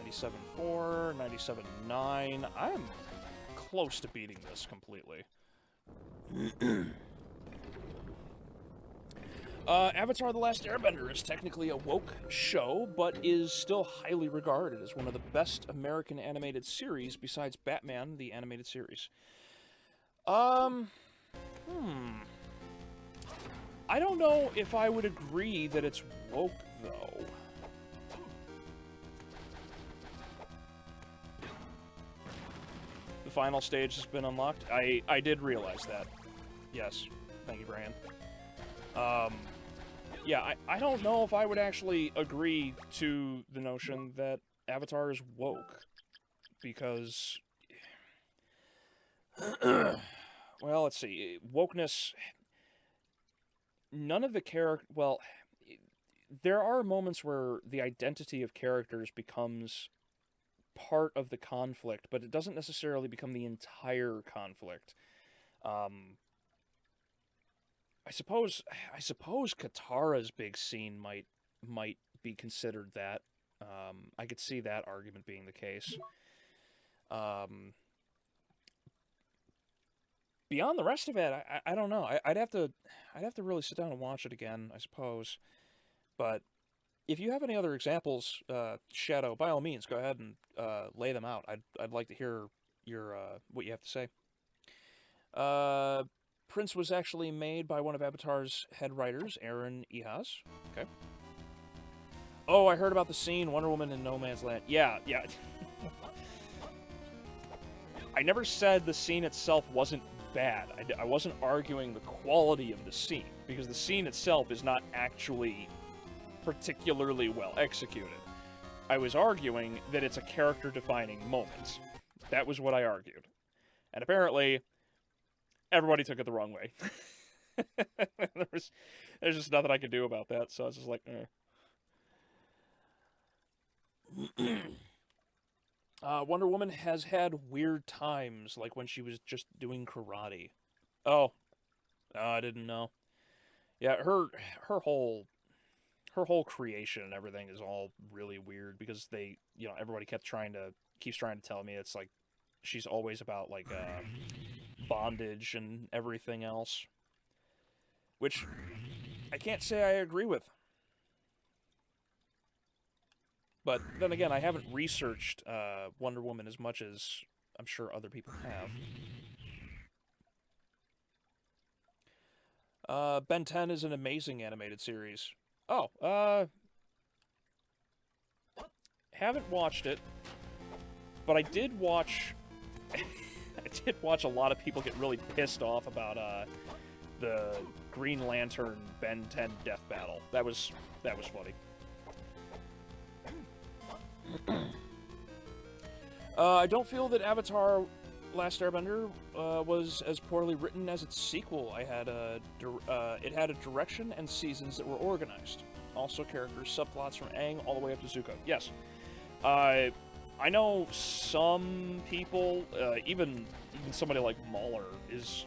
97.4, 97.9. I'm close to beating this completely. Avatar: The Last Airbender is technically a woke show, but is still highly regarded as one of the best American animated series besides Batman, the animated series. I don't know if I would agree that it's woke, though. The final stage has been unlocked. I did realize that. Yes. Thank you, Brian. Yeah, I don't know if I would actually agree to the notion that Avatar is woke, because... well, let's see. Wokeness... None of the well, there are moments where the identity of characters becomes part of the conflict, but it doesn't necessarily become the entire conflict. I suppose Katara's big scene might be considered that. I could see that argument being the case. Beyond the rest of it, I don't know. I'd have to really sit down and watch it again, I suppose. But if you have any other examples, Shadow, by all means, go ahead and lay them out. I'd like to hear your what you have to say. Prince was actually made by one of Avatar's head writers, Aaron Ehasz. Okay. Oh, I heard about the scene, Wonder Woman in No Man's Land. Yeah. I never said the scene itself wasn't bad. I wasn't arguing the quality of the scene, because the scene itself is not actually particularly well executed. I was arguing that it's a character-defining moment. That was what I argued. And apparently, everybody took it the wrong way. There's just nothing I could do about that, so I was just like, Wonder Woman has had weird times, like when she was just doing karate. Oh, I didn't know. Yeah, her whole creation and everything is all really weird, because they, everybody keeps trying to tell me it's like she's always about like bondage and everything else, which I can't say I agree with. But then again, I haven't researched Wonder Woman as much as I'm sure other people have. Ben 10 is an amazing animated series. Oh, haven't watched it, but I did watch a lot of people get really pissed off about the Green Lantern Ben 10 death battle. That was funny. I don't feel that Avatar: Last Airbender was as poorly written as its sequel. It had a direction and seasons that were organized. Also, characters, subplots from Aang all the way up to Zuko. Yes. I know some people, even somebody like Mahler is,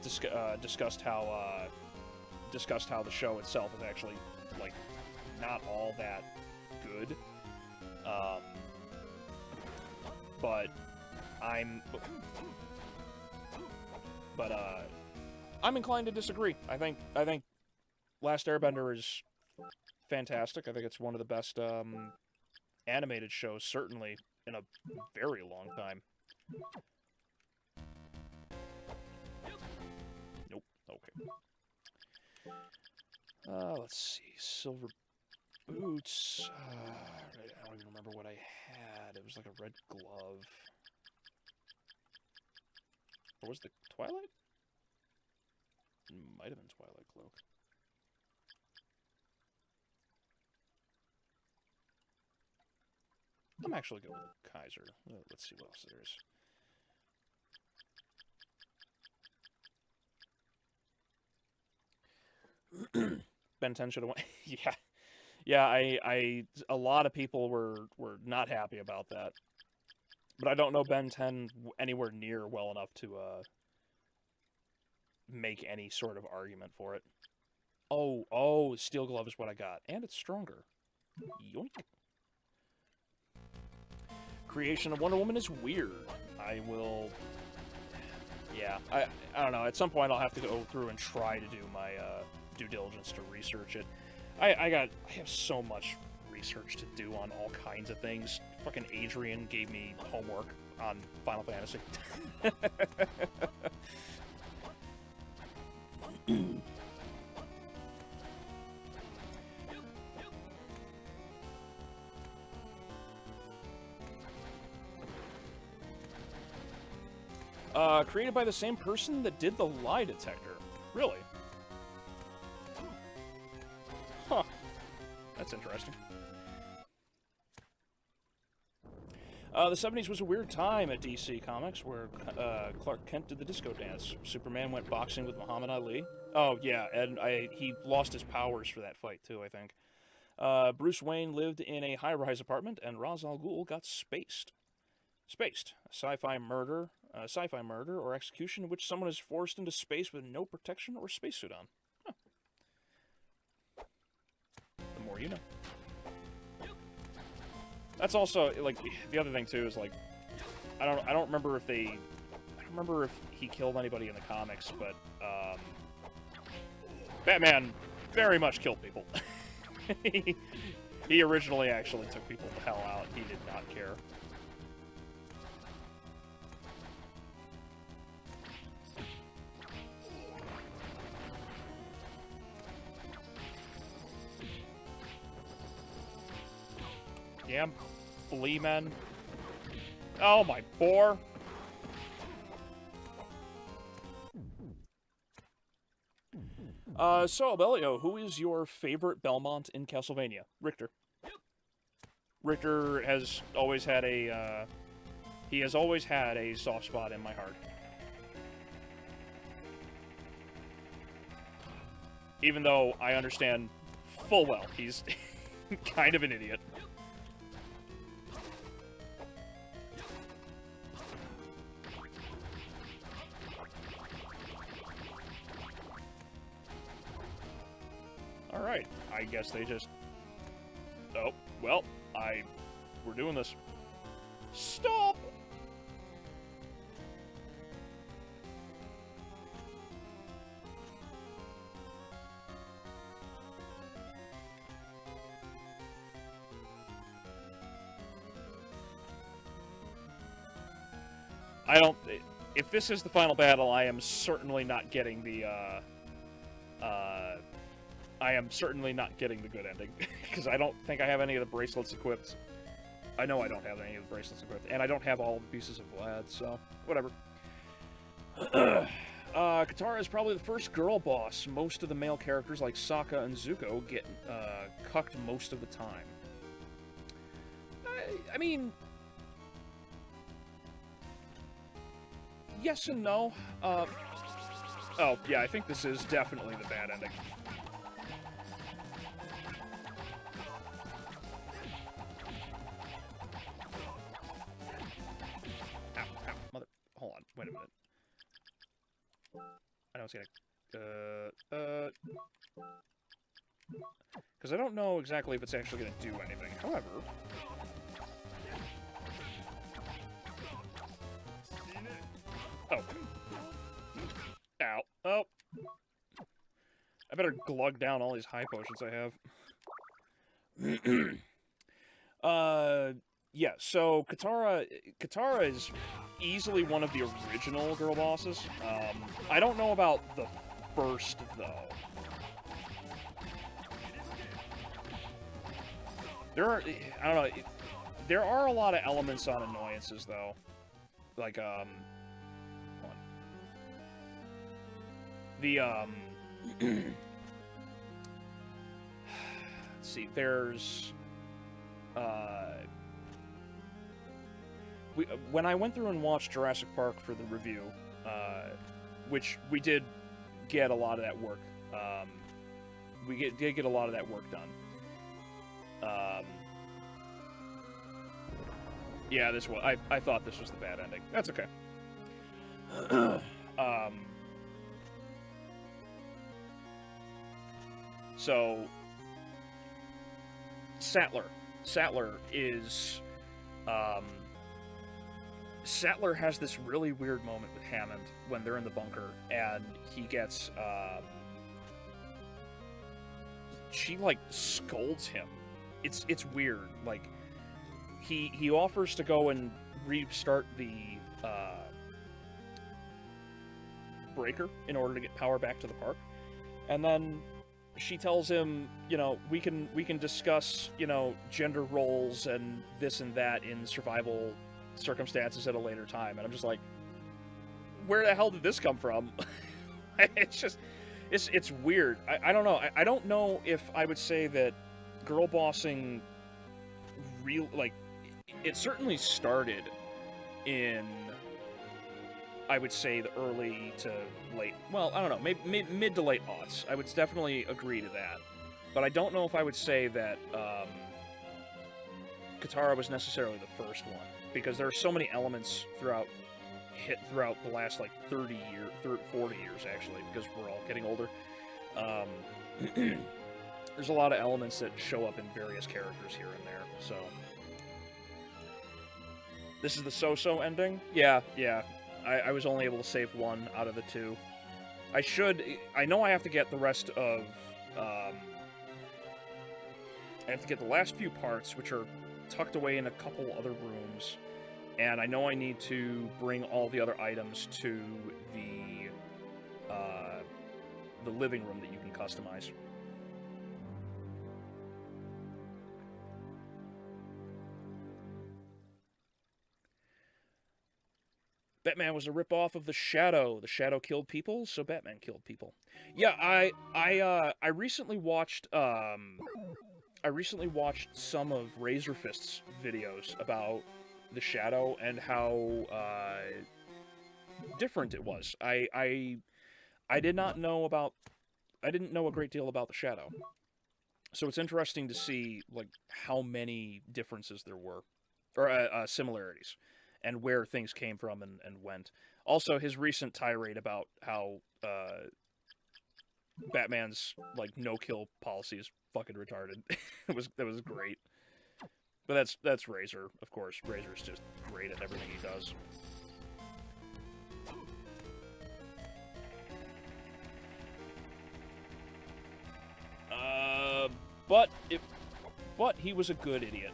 discussed how the show itself is actually like not all that good. But I'm inclined to disagree. I think Last Airbender is fantastic. I think it's one of the best animated shows, certainly in a very long time. Nope. Okay. Let's see. Silver boots. I don't even remember what I had. It was like a red glove. Or was the Twilight? Might have been Twilight Cloak. I'm actually going with Kaiser. Let's see what else there is. Ben 10 should have won. Yeah. Yeah, a lot of people were not happy about that. But I don't know Ben 10 anywhere near well enough to make any sort of argument for it. Oh, Steel Glove is what I got. And it's stronger. Yoink. Creation of Wonder Woman is weird. I will... Yeah, I don't know. At some point I'll have to go through and try to do my due diligence to research it. I have so much research to do on all kinds of things. Fucking Adrian gave me homework on Final Fantasy. Created by the same person that did the lie detector. Really? Huh. That's interesting. The 70s was a weird time at DC Comics where Clark Kent did the disco dance. Superman went boxing with Muhammad Ali. Oh, yeah, and he lost his powers for that fight, too, I think. Bruce Wayne lived in a high-rise apartment, and Ra's al Ghul got spaced. A sci-fi murder or execution in which someone is forced into space with no protection or spacesuit on. Huh. The more you know. That's also, like, the other thing, too, is, like, I don't remember if he killed anybody in the comics, but, Batman very much killed people. He originally actually took people the hell out. He did not care. Damn flea men. Oh, my boar. So, Albeleo, who is your favorite Belmont in Castlevania? Richter. Richter has always had a, he has always had a soft spot in my heart. Even though I understand full well he's kind of an idiot. Alright, I guess they just... Oh, well, we're doing this. Stop! If this is the final battle, I am certainly not getting the, I am certainly not getting the good ending, because I don't think I have any of the bracelets equipped. I know I don't have any of the bracelets equipped, and I don't have all the pieces of Vlad, so whatever. Katara is probably the first girl boss. Most of the male characters, like Sokka and Zuko, get cucked most of the time. I mean... Yes and no. Oh, yeah, I think this is definitely the bad ending. Ow, ow, mother... Hold on, wait a minute. it's gonna... Because I don't know exactly if it's actually gonna do anything. However... Oh. Ow. Oh. I better glug down all these high potions I have. Yeah, so Katara is easily one of the original girl bosses. I don't know about the first, though. I don't know, there are a lot of elements on annoyances, though. Like, hold on. The, let's see, there's, when I went through and watched Jurassic Park for the review, which we did get a lot of that work, did get a lot of that work done. Yeah, I thought this was the bad ending. That's okay. So, Sattler is, Sattler has this really weird moment with Hammond when they're in the bunker, and he gets, she, like, scolds him. It's weird. Like, he offers to go and restart the, breaker in order to get power back to the park, and then she tells him, you know, we can discuss, you know, gender roles and this and that in survival circumstances at a later time. And I'm just like, where the hell did this come from? It's just, it's weird. I don't know. I don't know if I would say that girl bossing like, it certainly started in, I would say, the early to late, well, I don't know, maybe mid to late aughts. I would definitely agree to that. But I don't know if I would say that Katara was necessarily the first one, because there are so many elements throughout the last, like, 40 years, actually, because we're all getting older. There's a lot of elements that show up in various characters here and there, so... This is the so-so ending? Yeah. I was only able to save one out of the two. I know I have to get the rest of, I have to get the last few parts, which are tucked away in a couple other rooms, and I know I need to bring all the other items to the living room that you can customize. Batman was a ripoff of the Shadow. The Shadow killed people, so Batman killed people. Yeah, I recently watched some of Razor Fist's videos about the Shadow and how different it was. I didn't know a great deal about the Shadow. So it's interesting to see, like, how many differences there were, or similarities, and where things came from and went. Also, his recent tirade about how Batman's, like, no-kill policy is fucking retarded. That was great. But that's Razor, of course. Razor's just great at everything he does. But he was a good idiot.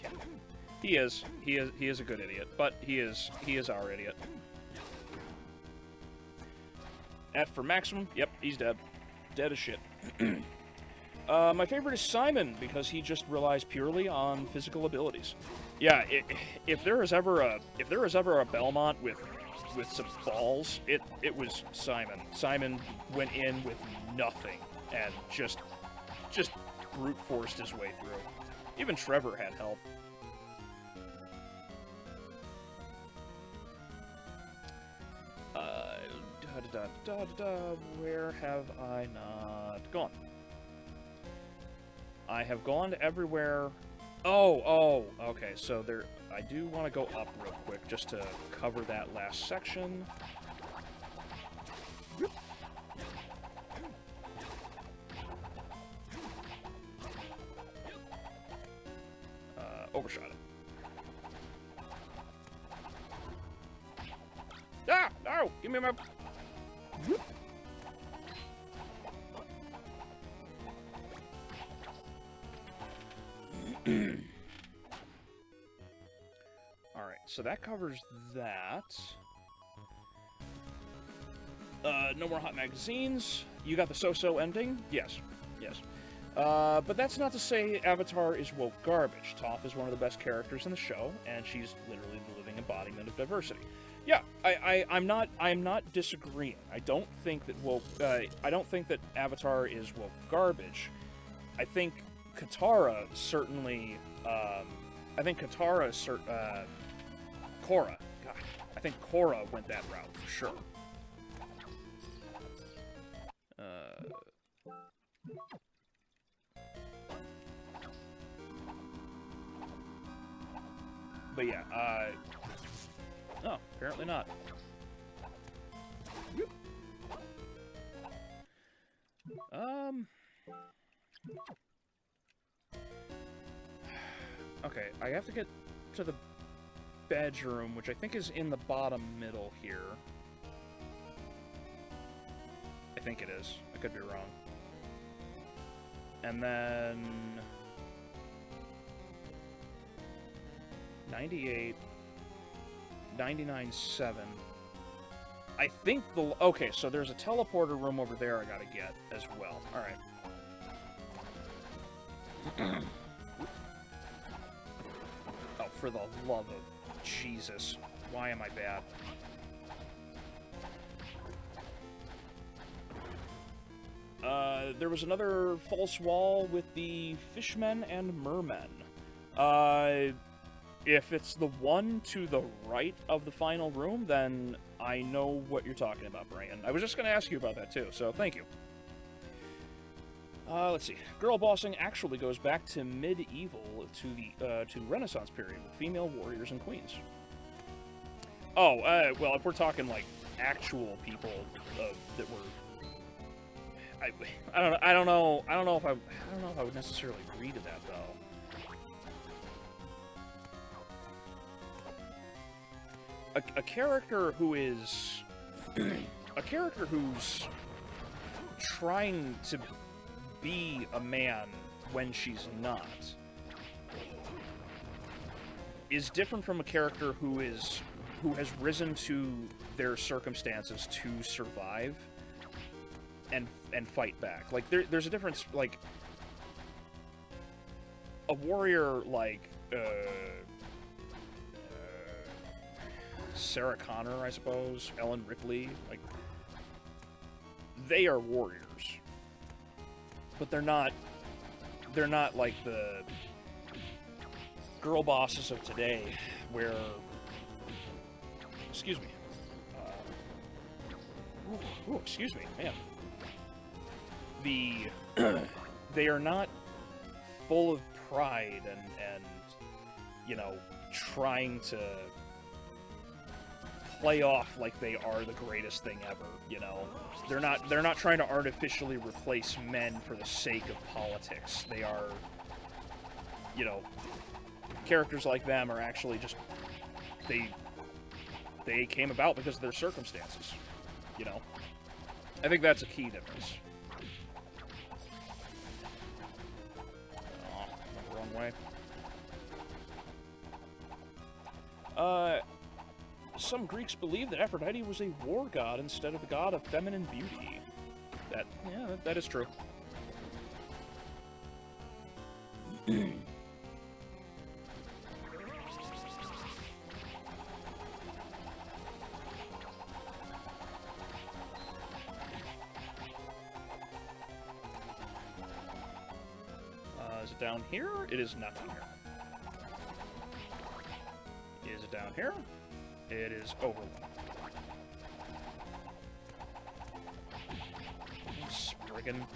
Yeah. He is a good idiot, but he is our idiot. F for Maximum. Yep, he's dead. Dead as shit. My favorite is Simon, because he just relies purely on physical abilities. Yeah, if there is ever a Belmont with some balls, it was Simon. Simon went in with nothing and just brute forced his way through. Even Trevor had help. Where have I not gone? I have gone to everywhere. Oh, okay, so there, I do want to go up real quick just to cover that last section. overshot it. Ah! No! Give me my... Alright, so that covers that. No more hot magazines. You got the so-so ending? Yes. Yes. But that's not to say Avatar is woke garbage. Toph is one of the best characters in the show, and she's literally the living embodiment of diversity. Yeah, I'm not disagreeing. I don't think that Avatar is woke garbage. I think Katara certainly. Korra. God, I think Korra went that route for sure. But yeah, no, apparently not. Okay, I have to get to the bedroom, which I think is in the bottom middle here. I think it is. I could be wrong. And then... 98... 99.7. I think the... Okay, so there's a teleporter room over there I gotta get as well. Alright. Oh, for the love of Jesus. Why am I bad? There was another false wall with the fishmen and mermen. If it's the one to the right of the final room, then I know what you're talking about, Brian. I was just going to ask you about that, too, so thank you. Let's see. Girl bossing actually goes back to medieval, to Renaissance period, with female warriors and queens. Oh, well, if we're talking, like, actual people that were... I don't know if I would necessarily agree to that, though. A character who is... a character who's trying to be a man when she's not is different from a character who has risen to their circumstances to survive and fight back. Like, there's a difference, like, a warrior like, Sarah Connor, I suppose, Ellen Ripley, like, they are warriors. But they're not like the girl bosses of today, where, excuse me, excuse me, man. They are not full of pride and you know, trying to play off like they are the greatest thing ever, you know. They're not trying to artificially replace men for the sake of politics. They are, you know, characters like them are actually just, they came about because of their circumstances, you know. I think that's a key difference. Oh, went the wrong way. Some Greeks believed that Aphrodite was a war god instead of the god of feminine beauty. That is true. Is it down here? It is not down here. Is it down here? It is over. Spriggan.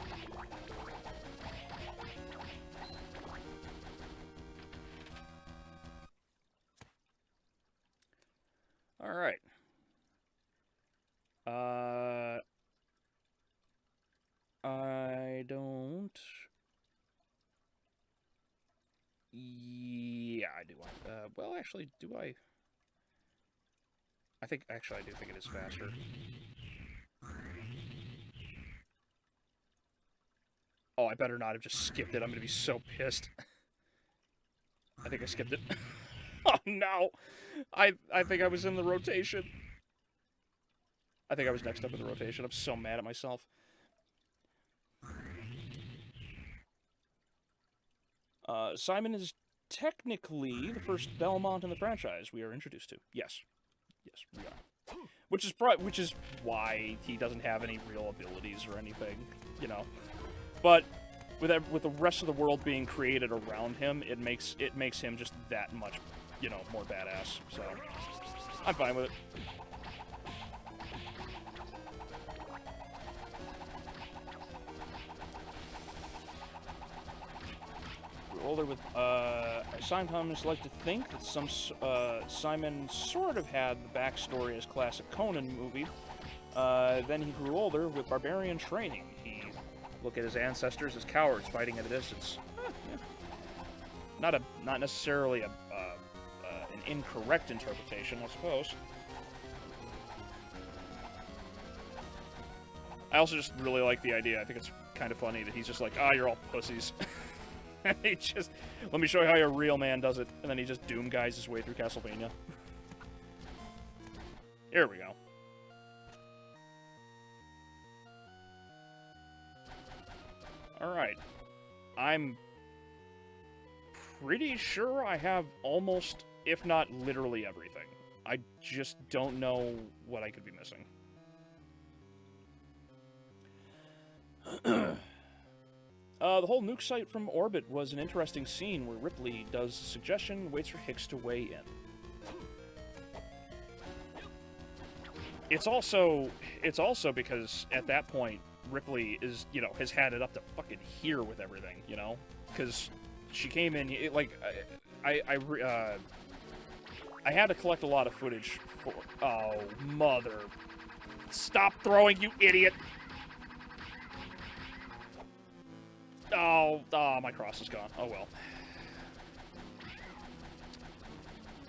All right. I don't... Yeah. I do want. Well, actually, do I? I think actually I do think it is faster. Oh, I better not have just skipped it. I'm gonna be so pissed. I think I skipped it. Oh no! I think I was in the rotation. I think I was next up in the rotation. I'm so mad at myself. Simon is technically the first Belmont in the franchise we are introduced to. Yes. Yes, we are. Which is why he doesn't have any real abilities or anything, you know. But with the rest of the world being created around him, it makes him just that much, you know, more badass. So I'm fine with it. Older with I sometimes like to think that Simon sort of had the backstory as classic Conan movie. Then he grew older with barbarian training. He looked at his ancestors as cowards fighting at a distance. Yeah. Not necessarily an incorrect interpretation, I suppose. I also just really like the idea. I think it's kind of funny that he's just like, you're all pussies. He just, let me show you how a real man does it, and then he just Doom guys his way through Castlevania. Here we go. Alright. I'm pretty sure I have almost, if not literally everything. I just don't know what I could be missing. The whole nuke site from orbit was an interesting scene where Ripley does suggestion, waits for Hicks to weigh in. It's also because at that point Ripley is, you know, has had it up to fucking here with everything, you know, because she came in I had to collect a lot of footage for. Oh mother! Stop throwing, you idiot! Oh, my cross is gone. Oh, well.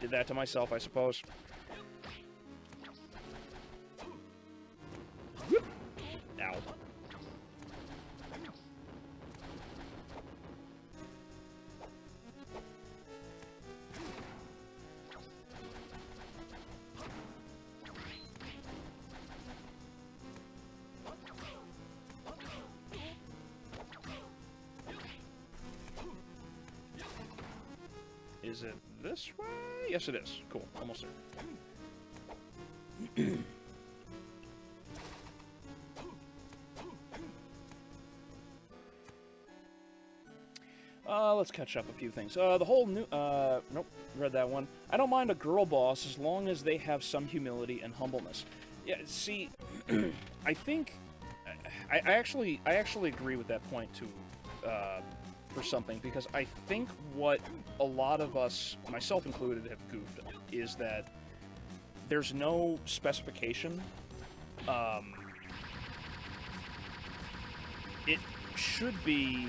Did that to myself, I suppose. Ow. Is it this way? Yes, it is. Cool. Almost there. Let's catch up a few things. The whole new... nope. Read that one. I don't mind a girl boss as long as they have some humility and humbleness. Yeah, see... I think... I actually agree with that point, too. For something, because I think what a lot of us, myself included, have goofed is that there's no specification. It should be...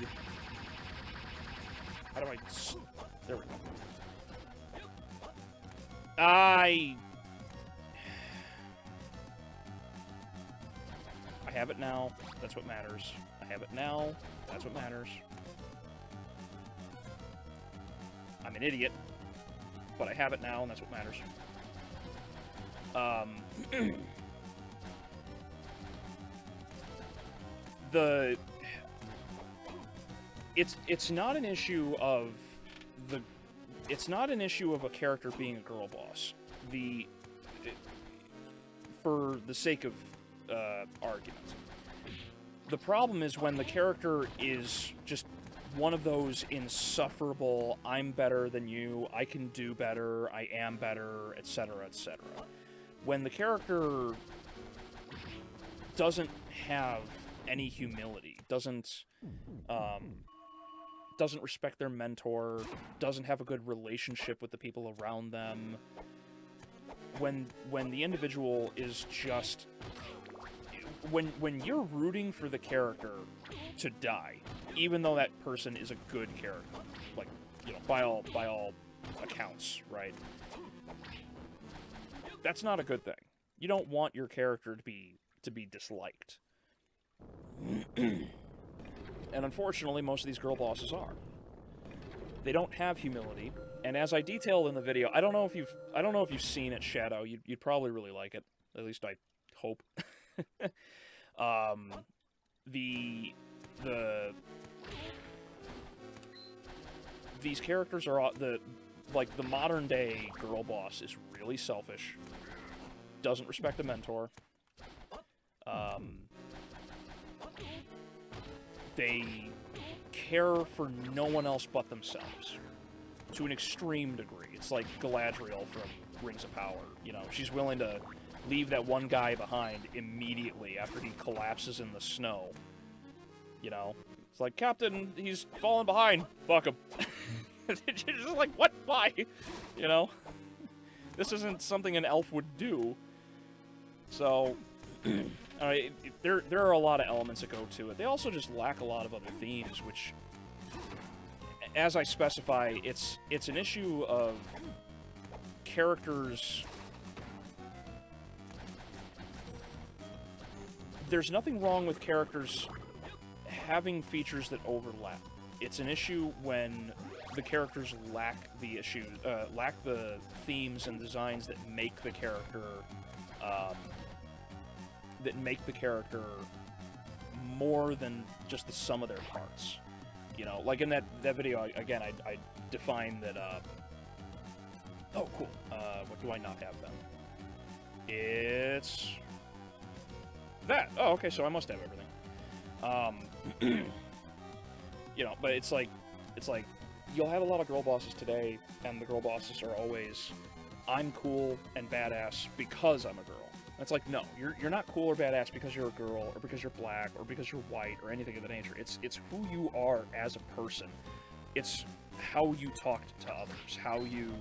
How do I... There we go. I have it now. That's what matters. I have it now. That's what matters. I'm an idiot, but I have it now, and that's what matters. It's not an issue of it's not an issue of a character being a girl boss. For the sake of argument, the problem is when the character is just one of those insufferable, I'm better than you, I can do better, I am better, etc., etc. When the character doesn't have any humility, doesn't respect their mentor, doesn't have a good relationship with the people around them, when the individual is just... When you're rooting for the character to die, even though that person is a good character, like, you know, by all accounts, right? That's not a good thing. You don't want your character to be disliked. And unfortunately, most of these girl bosses are. They don't have humility, and as I detailed in the video, I don't know if you've seen it, Shadow. You'd probably really like it. At least I hope. These characters are the modern day girl boss is really selfish. Doesn't respect a mentor. They care for no one else but themselves to an extreme degree. It's like Galadriel from Rings of Power. You know, she's willing to leave that one guy behind immediately after he collapses in the snow. You know, it's like, Captain, he's falling behind. Fuck him. It's just like, what? Why? You know, this isn't something an elf would do. So, there are a lot of elements that go to it. They also just lack a lot of other themes, which, as I specify, it's an issue of characters. There's nothing wrong with characters having features that overlap. It's an issue when the characters lack the themes and designs that make the character more than just the sum of their parts. You know, like in that video, again, I defined that, oh, cool. What do I not have then? It's that. Oh, okay, so I must have everything. You know, but it's like, you'll have a lot of girl bosses today, and the girl bosses are always, I'm cool and badass because I'm a girl. It's like, no, you're not cool or badass because you're a girl, or because you're black, or because you're white, or anything of that nature. It's who you are as a person. It's how you talk to others, how you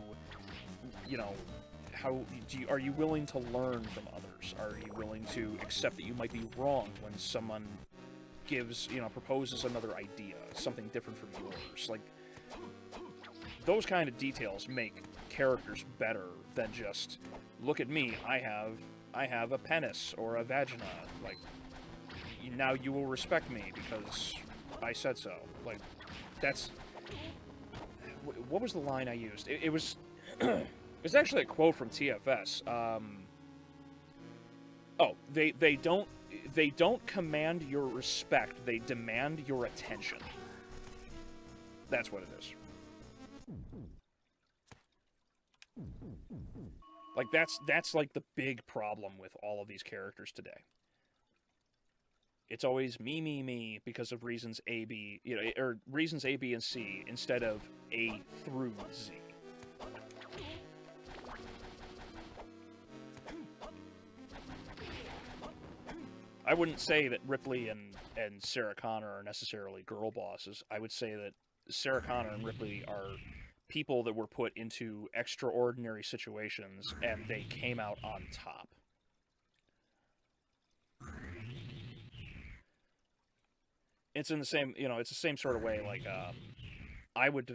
know, are you willing to learn from others? Are you willing to accept that you might be wrong when someone proposes another idea, something different from yours? Like, those kind of details make characters better than just, look at me, I have a penis or a vagina. Like, now you will respect me because I said so. Like, that's... What was the line I used? It was... it was actually a quote from TFS. They don't command your respect, they demand your attention. That's what it is. Like, that's like the big problem with all of these characters today. It's always me, because of reasons A, B, or reasons A, B, and C, instead of A through Z. I wouldn't say that Ripley and Sarah Connor are necessarily girl bosses. I would say that Sarah Connor and Ripley are people that were put into extraordinary situations, and they came out on top. It's in the same, it's the same sort of way. Like, I would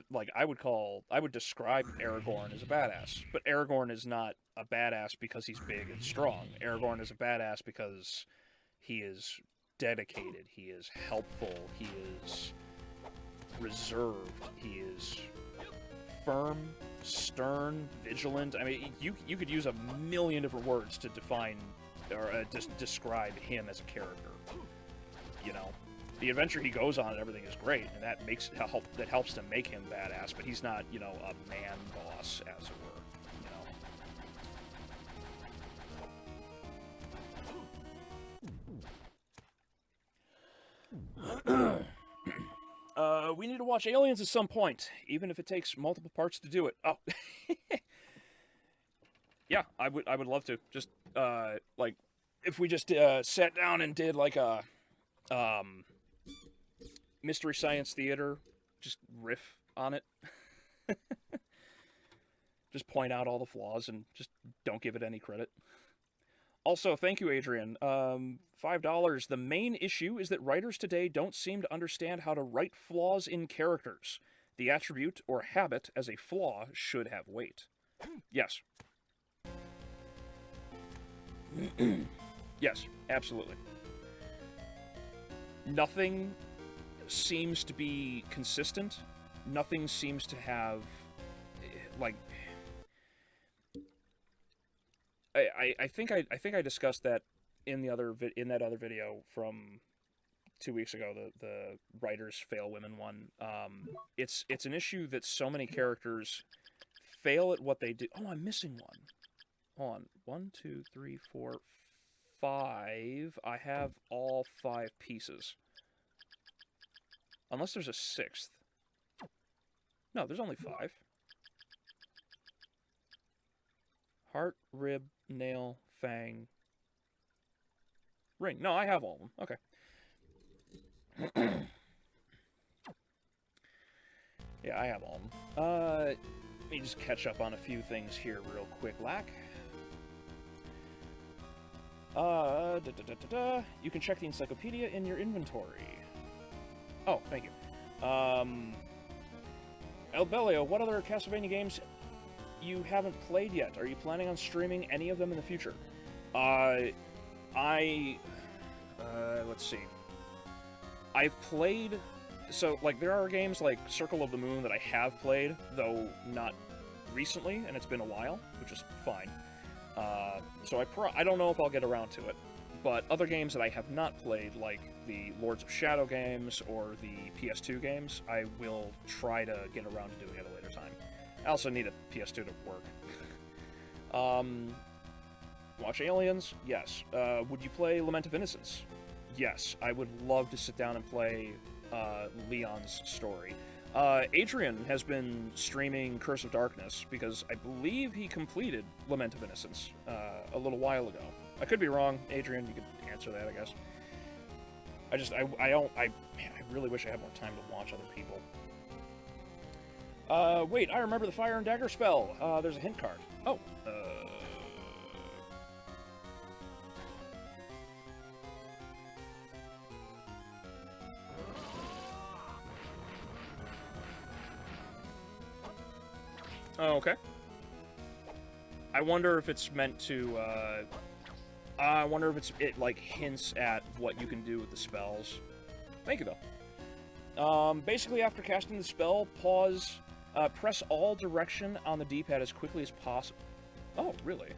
describe Aragorn as a badass, but Aragorn is not a badass because he's big and strong. Aragorn is a badass because he is dedicated, he is helpful, he is reserved, he is firm, stern, vigilant. I mean, you could use a million different words to define or describe him as a character. You know, the adventure he goes on and everything is great, and that helps to make him badass. But he's not, a man boss, as it were. We need to watch Aliens at some point, even if it takes multiple parts to do it. Oh, yeah, I would love to. Just like, if we just sat down and did like a Mystery Science Theater, just riff on it. Just point out all the flaws and just don't give it any credit. Also, thank you, Adrian. $5. The main issue is that writers today don't seem to understand how to write flaws in characters. The attribute or habit as a flaw should have weight. Yes. Yes, absolutely. Nothing seems to be consistent. Nothing seems to have, like, I think I discussed that in the other in that other video from 2 weeks ago, the writers fail women one. It's an issue that so many characters fail at what they do. Oh, I'm missing one. Hold on. 1, 2, 3, 4, 5. I have all 5 pieces. Unless there's a 6th. No, there's only 5. Heart, rib, nail, fang, ring. No, I have all of them. Okay. Yeah, I have all of them. Let me just catch up on a few things here real quick, Lack. You can check the encyclopedia in your inventory. Oh, thank you. Albeleo, what other Castlevania games you haven't played yet? Are you planning on streaming any of them in the future? Let's see. I've played... So, like, there are games like Circle of the Moon that I have played, though not recently, and it's been a while, which is fine. So I don't know if I'll get around to it. But other games that I have not played, like the Lords of Shadow games or the PS2 games, I will try to get around to doing at a later time. I also need a PS2 to work. Watch Aliens? Yes. Would you play Lament of Innocence? Yes. I would love to sit down and play Leon's story. Adrian has been streaming Curse of Darkness because I believe he completed Lament of Innocence a little while ago. I could be wrong. Adrian, you could answer that, I guess. I really wish I had more time to watch other people. Wait, I remember the Fire and Dagger spell. There's a hint card. Oh, Oh, okay. I wonder if it's meant to, I wonder if it, like, hints at what you can do with the spells. Thank you, though. Basically, after casting the spell, pause, press all direction on the D-pad as quickly as possible. Oh, really?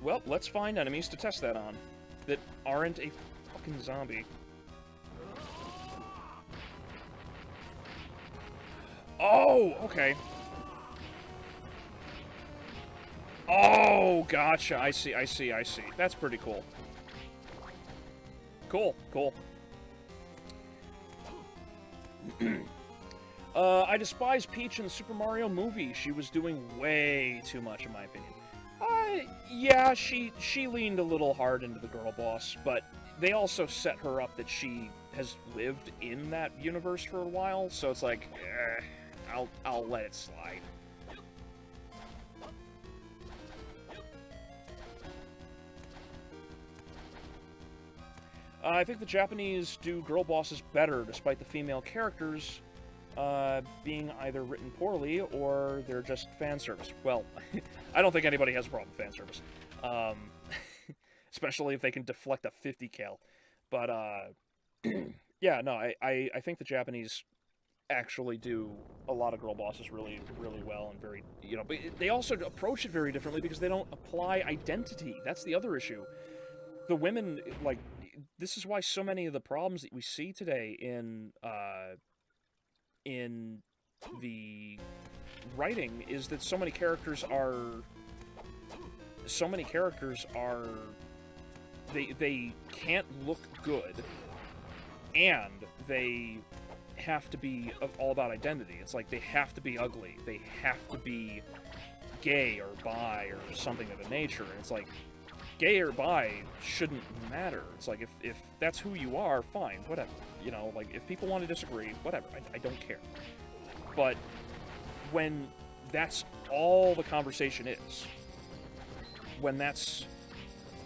Well, let's find enemies to test that on that aren't a fucking zombie. Oh, okay. Oh, gotcha. I see. That's pretty cool. Cool. I despise Peach in the Super Mario movie. She was doing way too much, in my opinion. Yeah, she leaned a little hard into the girl boss, but they also set her up that she has lived in that universe for a while, so it's like, I'll let it slide. I think the Japanese do girl bosses better, despite the female characters being either written poorly or they're just fan service. Well, I don't think anybody has a problem with fan service. Especially if they can deflect a 50 cal. But, yeah, no, I think the Japanese actually do a lot of girl bosses really, really well and very, you know, but they also approach it very differently because they don't apply identity. That's the other issue. The women, like, this is why so many of the problems that we see today in the writing is that so many characters are they can't look good, and they have to be all about identity. It's like they have to be ugly, they have to be gay or bi or something of the nature. And it's like, gay or bi shouldn't matter. It's like, if that's who you are, fine, whatever. You know, like, if people want to disagree, whatever, I don't care. But when that's all the conversation is, when that's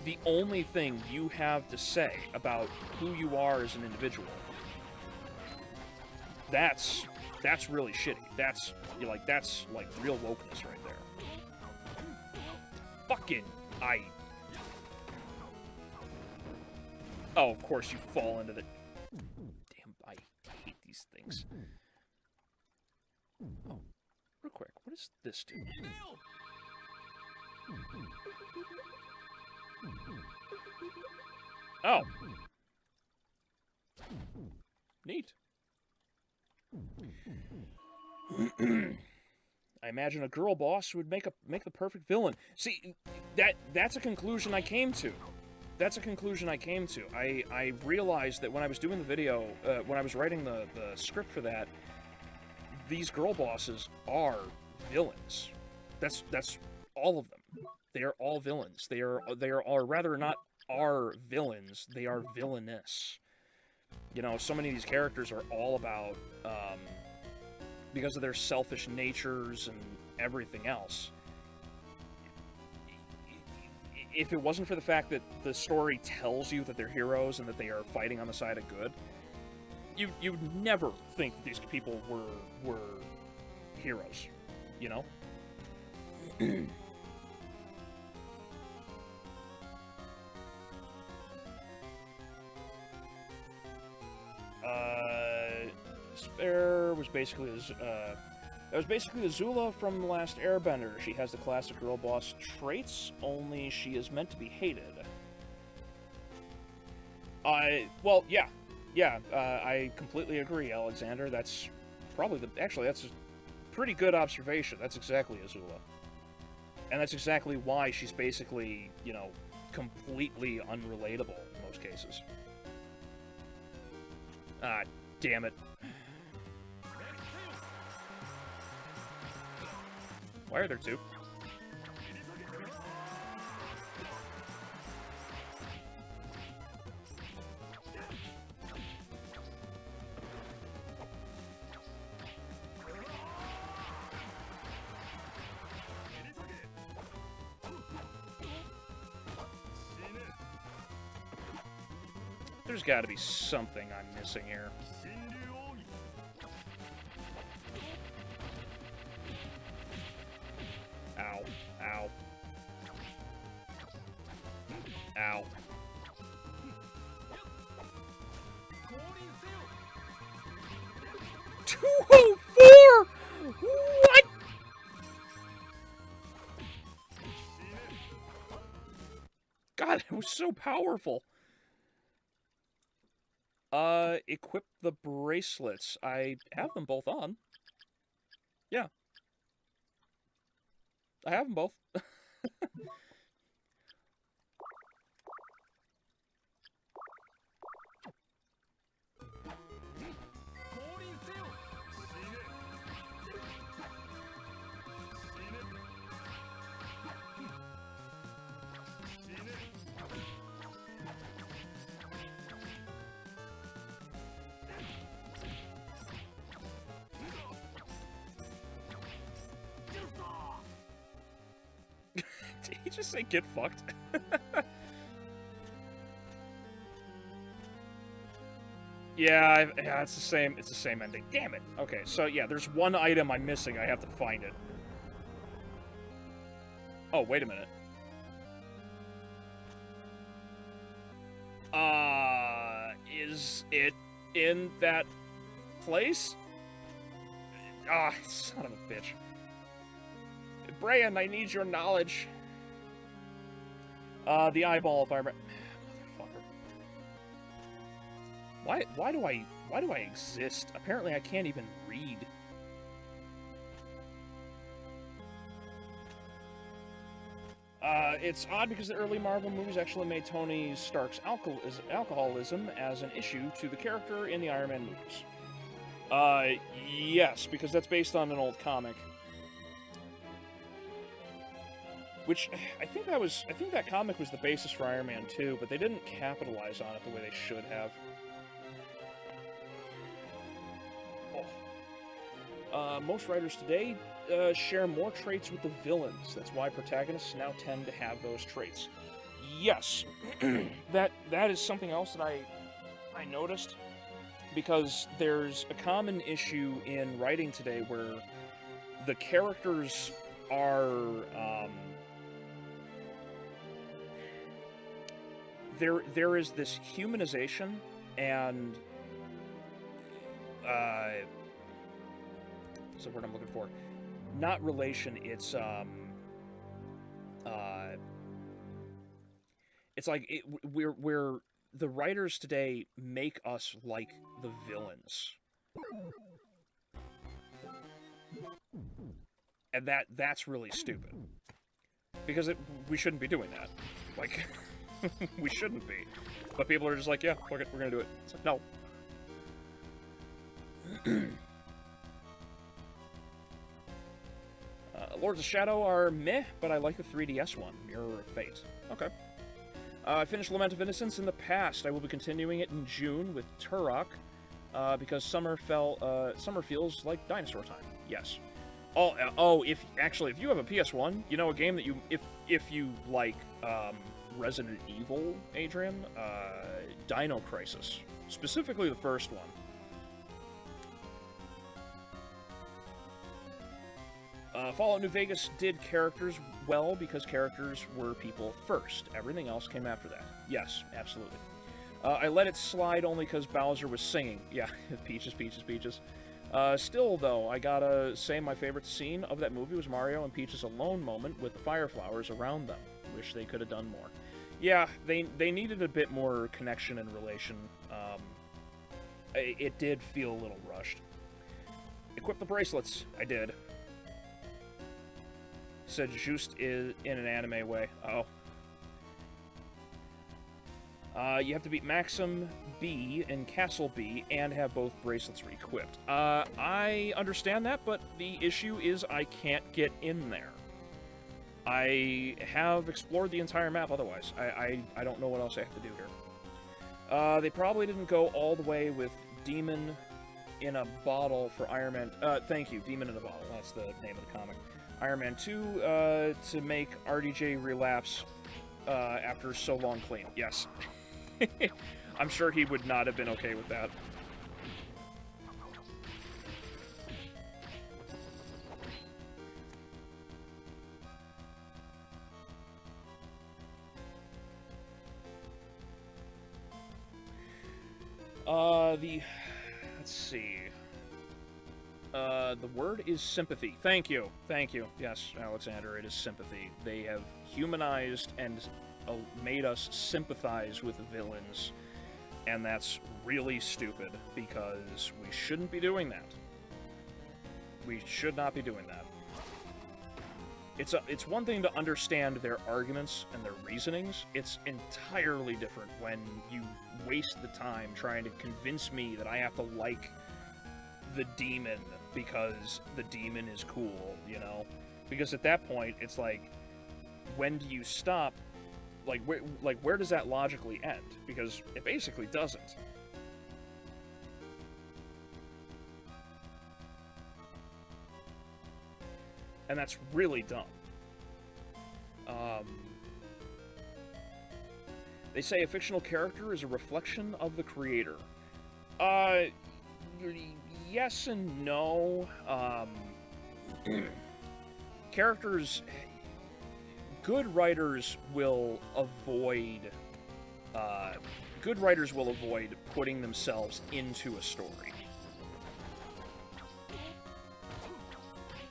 the only thing you have to say about who you are as an individual, That's really shitty. That's like real wokeness right there. Fucking Oh, of course you fall into the... Damn, I hate these things. Oh, real quick, what does this do? Oh. Neat. I imagine a girl boss would make the perfect villain. See, that's a conclusion I came to. I realized that when I was doing the video, when I was writing the script for that, these girl bosses are villains. That's all of them. They are all villains. They are rather not are villains. They are villainous. You know, so many of these characters are all about, because of their selfish natures and everything else. If it wasn't for the fact that the story tells you that they're heroes and that they are fighting on the side of good, you'd never think that these people were heroes, you know? Spare was basically that was basically Azula from The Last Airbender. She has the classic girl boss traits, only she is meant to be hated. Well, yeah, I completely agree, Alexander. That's probably actually, that's a pretty good observation. That's exactly Azula. And that's exactly why she's basically, you know, completely unrelatable in most cases. Ah, damn it. Why are there two? There's got to be something I'm missing here. Ow. Ow. Ow. $204! What? God, it was so powerful. Equip the bracelets. I have them both on. Yeah. I have them both. Did he just say get fucked? Yeah, it's the same. It's the same ending. Damn it. Okay, so yeah, there's one item I'm missing. I have to find it. Oh, wait a minute. Is it in that place? Ah, son of a bitch. Brian, I need your knowledge. The eyeball, if I remember. Motherfucker. Why do I exist? Apparently I can't even read. It's odd because the early Marvel movies actually made Tony Stark's alcoholism as an issue to the character in the Iron Man movies. Yes, because that's based on an old comic. Which, I think that comic was the basis for Iron Man 2, but they didn't capitalize on it the way they should have. Oh. Most writers today share more traits with the villains. That's why protagonists now tend to have those traits. Yes, that is something else that I noticed. because there's a common issue in writing today where the characters are there is this humanization and what's the word I'm looking for? Not relation. It's like we're the writers today make us like the villains, and that's really stupid because we shouldn't be doing that. Like, we shouldn't be, but people are just like, yeah, fuck it, we're gonna do it. It's like, no. Lords of Shadow are meh, but I like the 3DS one, Mirror of Fate. Okay. I finished Lament of Innocence in the past. I will be continuing it in June with Turok, because summer feels like dinosaur time. Yes. If you have a PS1, you know a game that if you like Resident Evil, Adrian, Dino Crisis, specifically the first one. Fallout New Vegas did characters well because characters were people first. Everything else came after that. Yes, absolutely. I let it slide only because Bowser was singing. Yeah, Peaches, Peaches, Peaches. Still, though, I gotta say my favorite scene of that movie was Mario and Peach's alone moment with the fire flowers around them. Wish they could have done more. Yeah, they needed a bit more connection and relation. It did feel a little rushed. Equip the bracelets. I did. Said just in an anime way. You have to beat Maxim B and Castle B and have both bracelets re-equipped. I understand that, but the issue is I can't get in there. I have explored the entire map otherwise. I don't know what else I have to do here. They probably didn't go all the way with Demon in a Bottle for Iron Man... thank you, Demon in a Bottle. That's the name of the comic. Iron Man 2 to make RDJ relapse after so long clean. Yes. I'm sure he would not have been okay with that. Let's see. The word is sympathy. Thank you. Thank you. Yes, Alexander, it is sympathy. They have humanized and made us sympathize with the villains, and that's really stupid, because we shouldn't be doing that. We should not be doing that. It's one thing to understand their arguments and their reasonings. It's entirely different when you waste the time trying to convince me that I have to like the demon because the demon is cool, you know? Because at that point, it's like, when do you stop? Where does that logically end? Because it basically doesn't. And that's really dumb. They say a fictional character is a reflection of the creator. Yes and no. Characters... Good writers will avoid putting themselves into a story.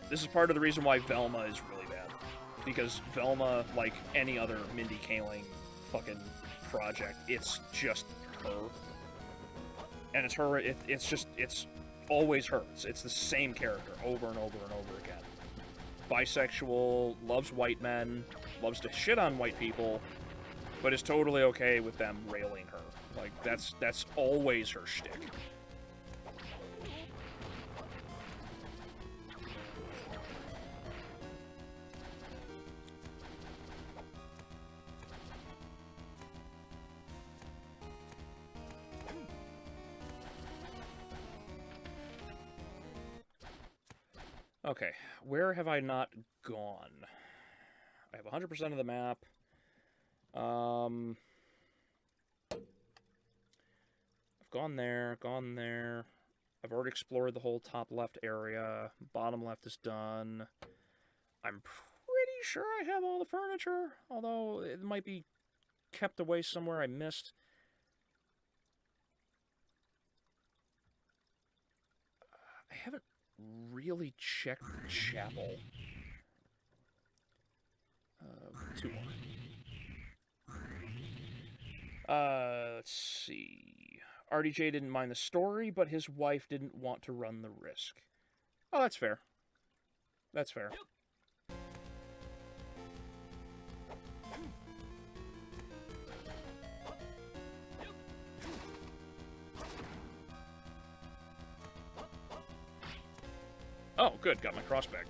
This is part of the reason why Velma is really bad. Because Velma, like any other Mindy Kaling fucking project, it's just her. And it's her, it's always her. It's the same character over and over and over again. Bisexual, loves white men, loves to shit on white people, but is totally okay with them railing her. Like, that's always her shtick. Okay, where have I not gone? I have 100% of the map. Of I've gone there, gone there. I've already explored the whole top left area. Bottom left is done. I'm pretty sure I have all the furniture, although it might be kept away somewhere I missed. I haven't really checked the chapel. Two more. Let's see. RDJ didn't mind the story, but his wife didn't want to run the risk. Oh, that's fair. That's fair. Oh, good. Got my cross back.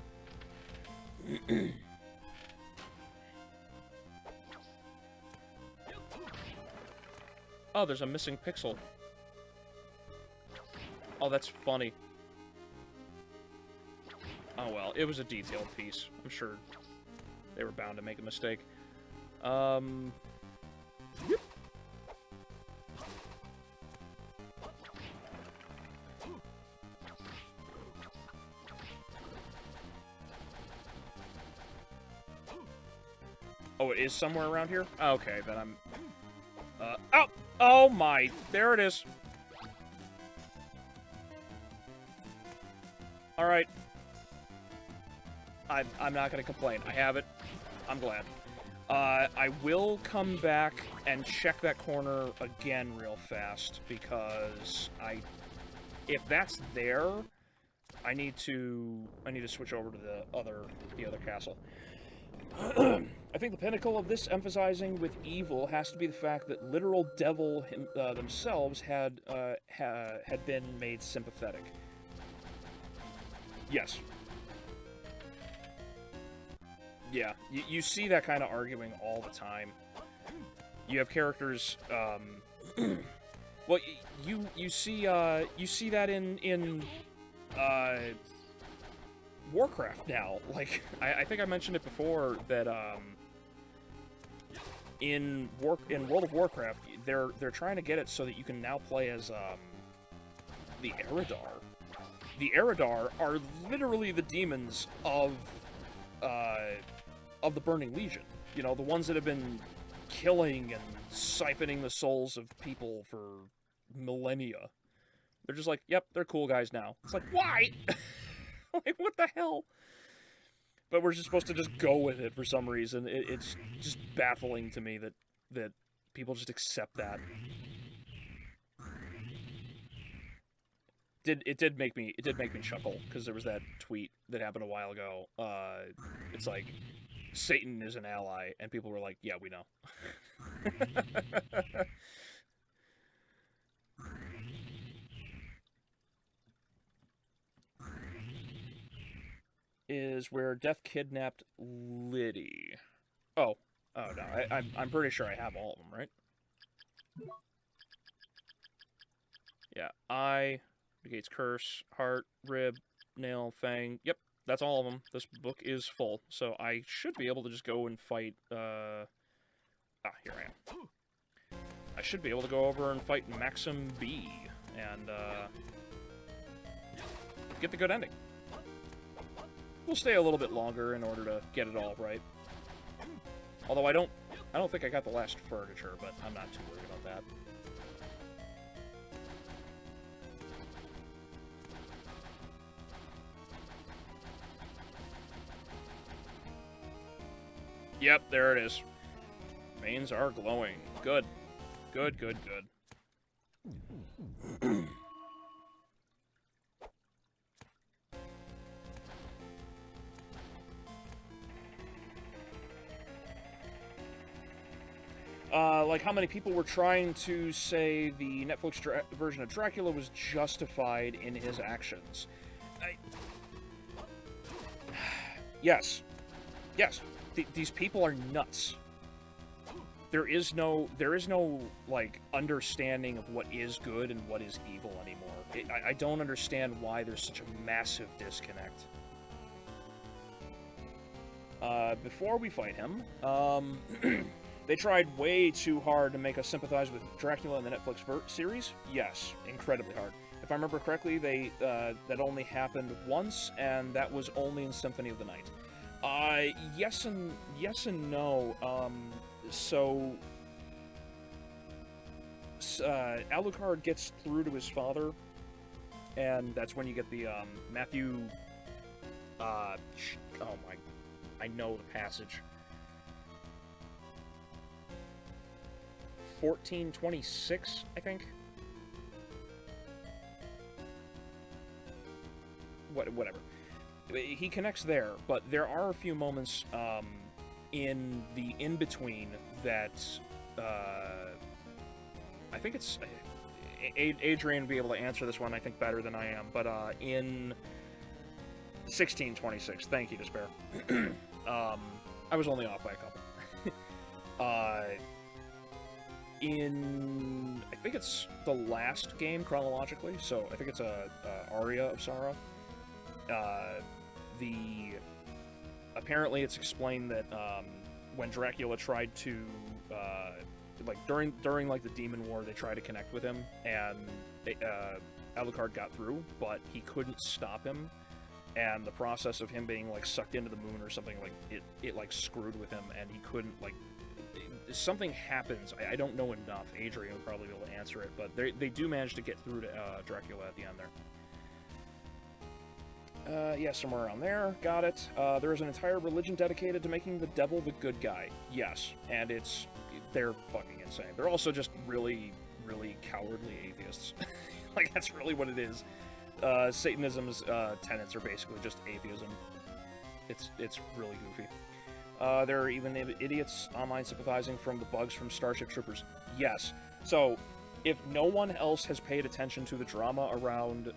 Oh, there's a missing pixel. Oh, that's funny. Oh, well. It was a detailed piece. I'm sure they were bound to make a mistake. Yep. Oh, it is somewhere around here? Okay, then I'm... oh! Oh my! There it is! Alright. I'm not gonna complain. I have it. I'm glad. I will come back and check that corner again real fast, because if that's there, I need to switch over to the other castle. I think the pinnacle of this emphasizing with evil has to be the fact that literal devil themselves had been made sympathetic. Yes. Yeah, you see that kind of arguing all the time. You have characters, well, you see that in Warcraft now. Like, I think I mentioned it before that in World of Warcraft they're trying to get it so that you can now play as the Eridar. The Eridar are literally the demons of the Burning Legion. You know, the ones that have been killing and siphoning the souls of people for millennia. They're just like, yep, they're cool guys now. It's like, why? Like, what the hell? But we're just supposed to just go with it for some reason. It's just baffling to me that people just accept that. It did make me chuckle, because there was that tweet that happened a while ago. It's like, Satan is an ally, and people were like, yeah, we know. Is where Death kidnapped Liddy. Oh no, I'm pretty sure I have all of them, right? Yeah, eye, negates curse, heart, rib, nail, fang. Yep, that's all of them. This book is full, so I should be able to just go and fight, here I am. I should be able to go over and fight Maxim B, and, get the good ending. We'll stay a little bit longer in order to get it all right. Although I don't think I got the last furniture, but I'm not too worried about that. Yep, there it is. Veins are glowing. Good. Good, good, good. Like how many people were trying to say the Netflix version of Dracula was justified in his actions. Yes. Yes. These people are nuts. There is no, like, understanding of what is good and what is evil anymore. I don't understand why there's such a massive disconnect. Before we fight him, They tried way too hard to make us sympathize with Dracula in the Netflix series. Yes, incredibly hard. If I remember correctly, that only happened once, and that was only in Symphony of the Night. Yes and no. So Alucard gets through to his father, and that's when you get the Matthew. Oh my, I know the passage. 1426, I think. Whatever. He connects there, but there are a few moments in the in-between that I think it's Adrian will be able to answer this one, I think, better than I am, but in 1626, thank you, Despair. I was only off by a couple. I think it's the last game chronologically, so I think it's Aria of Sorrow. Apparently it's explained that when Dracula tried to during like the Demon War, they tried to connect with him, and Alucard got through, but he couldn't stop him, and the process of him being like sucked into the moon or something, like it like screwed with him, and he couldn't like. Something happens. I don't know enough. Adrian will probably be able to answer it, but they do manage to get through to Dracula at the end there. Yeah, somewhere around there. Got it. There is an entire religion dedicated to making the devil the good guy. Yes, and they're fucking insane. They're also just really, really cowardly atheists. Like, that's really what it is. Satanism's tenets are basically just atheism. It's really goofy. There are even idiots online sympathizing from the bugs from Starship Troopers. Yes. So, if no one else has paid attention to the drama around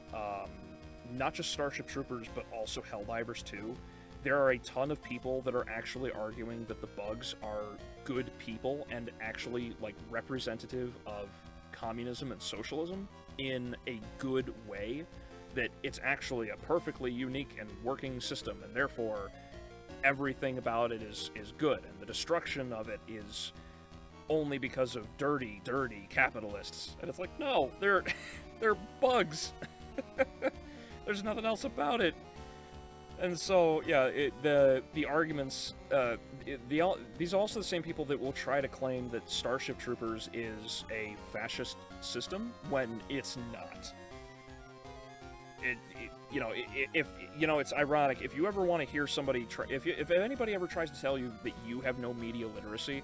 not just Starship Troopers, but also Helldivers 2, there are a ton of people that are actually arguing that the bugs are good people and actually, like, representative of communism and socialism in a good way, that it's actually a perfectly unique and working system, and therefore everything about it is good, and the destruction of it is only because of dirty capitalists. And it's like, no, they're bugs. There's nothing else about it. And so, yeah, the arguments, these are also the same people that will try to claim that Starship Troopers is a fascist system when it's not. It's ironic. If you ever want to hear somebody if anybody ever tries to tell you that you have no media literacy,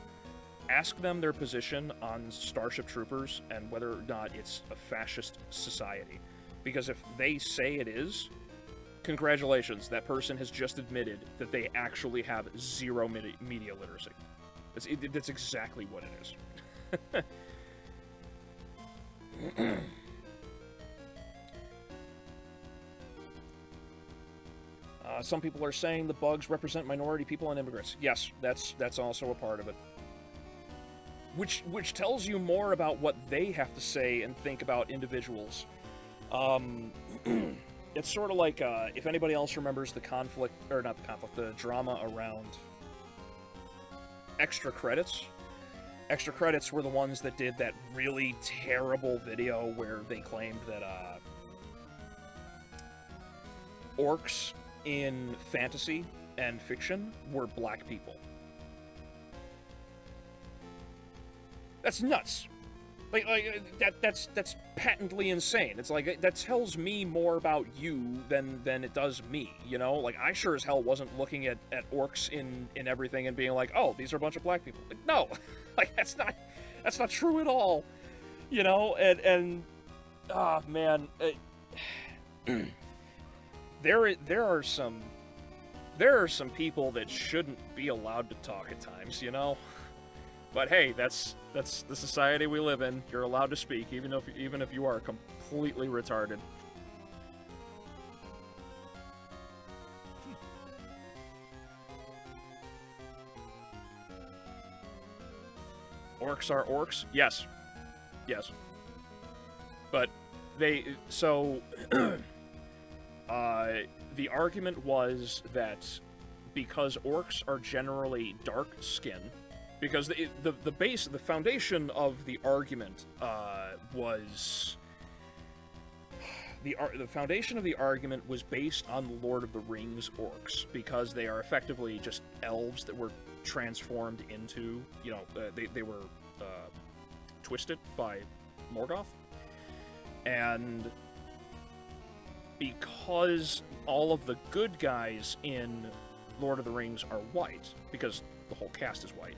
ask them their position on Starship Troopers and whether or not it's a fascist society. Because if they say it is, congratulations, that person has just admitted that they actually have zero media literacy. That's exactly what it is. Some people are saying the bugs represent minority people and immigrants. Yes, that's also a part of it. Which tells you more about what they have to say and think about individuals. It's sort of like, if anybody else remembers the drama around extra credits. Extra credits were the ones that did that really terrible video where they claimed that, orcs in fantasy and fiction were black people. That's nuts. That's patently insane. It's like, that tells me more about you than it does me, you know? Like, I sure as hell wasn't looking at orcs in everything and being like, oh, these are a bunch of black people. Like, no! Like, that's not true at all. You know? And oh, man. There are some people that shouldn't be allowed to talk at times, you know? But hey, that's the society we live in. You're allowed to speak, even if you are completely retarded. Orcs are orcs? Yes. Yes. But the argument was that because orcs are generally dark skin, Because the foundation of the argument was... The foundation of the argument was based on the Lord of the Rings orcs, because they are effectively just elves that were transformed into, you know, they were twisted by Morgoth. And because all of the good guys in Lord of the Rings are white, because the whole cast is white,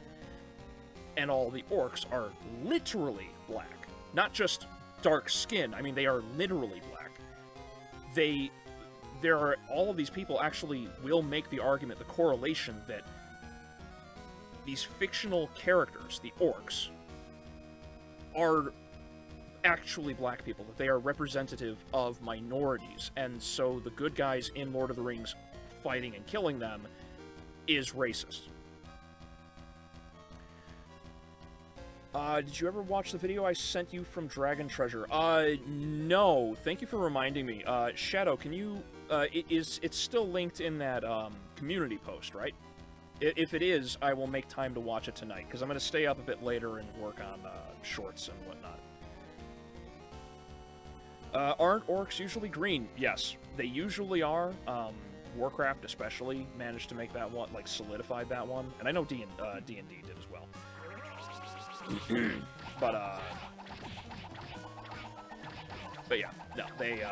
and all the orcs are literally black, not just dark skin, I mean, they are literally black. There are, all of these people actually will make the argument, the correlation, that these fictional characters, the orcs, are actually black people, that they are representative of minorities, and so the good guys in Lord of the Rings fighting and killing them is racist. Did you ever watch the video I sent you from Dragon Treasure? No. Thank you for reminding me. Shadow, can you, it's still linked in that, community post, right? If it is, I will make time to watch it tonight, because I'm going to stay up a bit later and work on, shorts and whatnot. Aren't orcs usually green? Yes, they usually are. Warcraft especially managed to make that one, like, solidified that one. And I know D&D did as well. But yeah, no, they,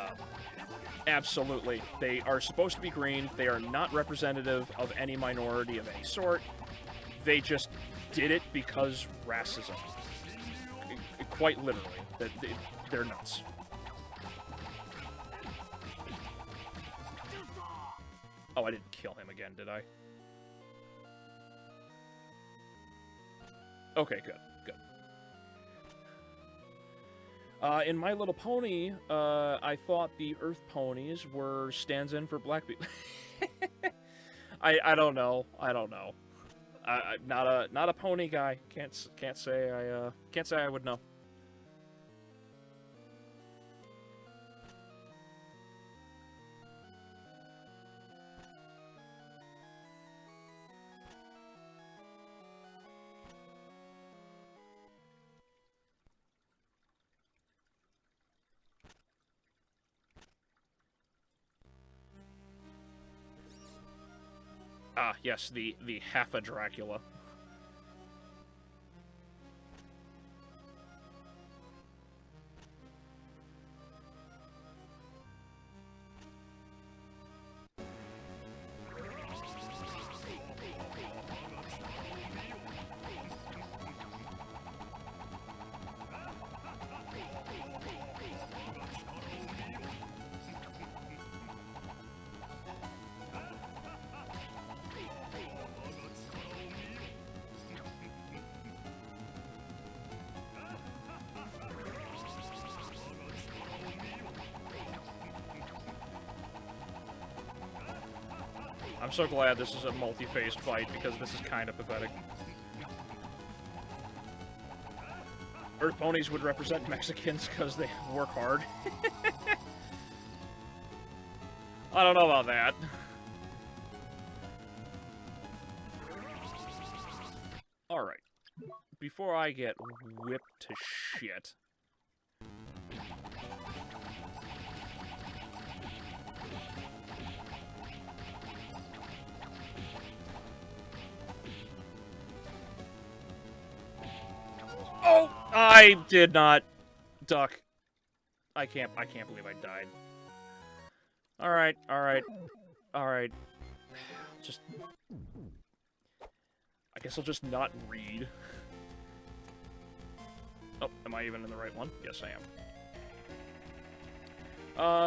absolutely, they are supposed to be green. They are not representative of any minority of any sort. They just did it because racism. Quite literally. They're nuts. Oh, I didn't kill him again, did I? Okay, good. In My Little Pony, I thought the Earth ponies were stands-in for black people. I don't know. I'm not a pony guy. Can't say I would know. Ah, yes, the half a Dracula. I'm so glad this is a multi-phased fight, because this is kind of pathetic. Earth ponies would represent Mexicans because they work hard. I don't know about that. Alright. Before I get whipped to shit... Oh! I did not duck. I can't believe I died. Alright. Just... I guess I'll just not read. Oh, am I even in the right one? Yes, I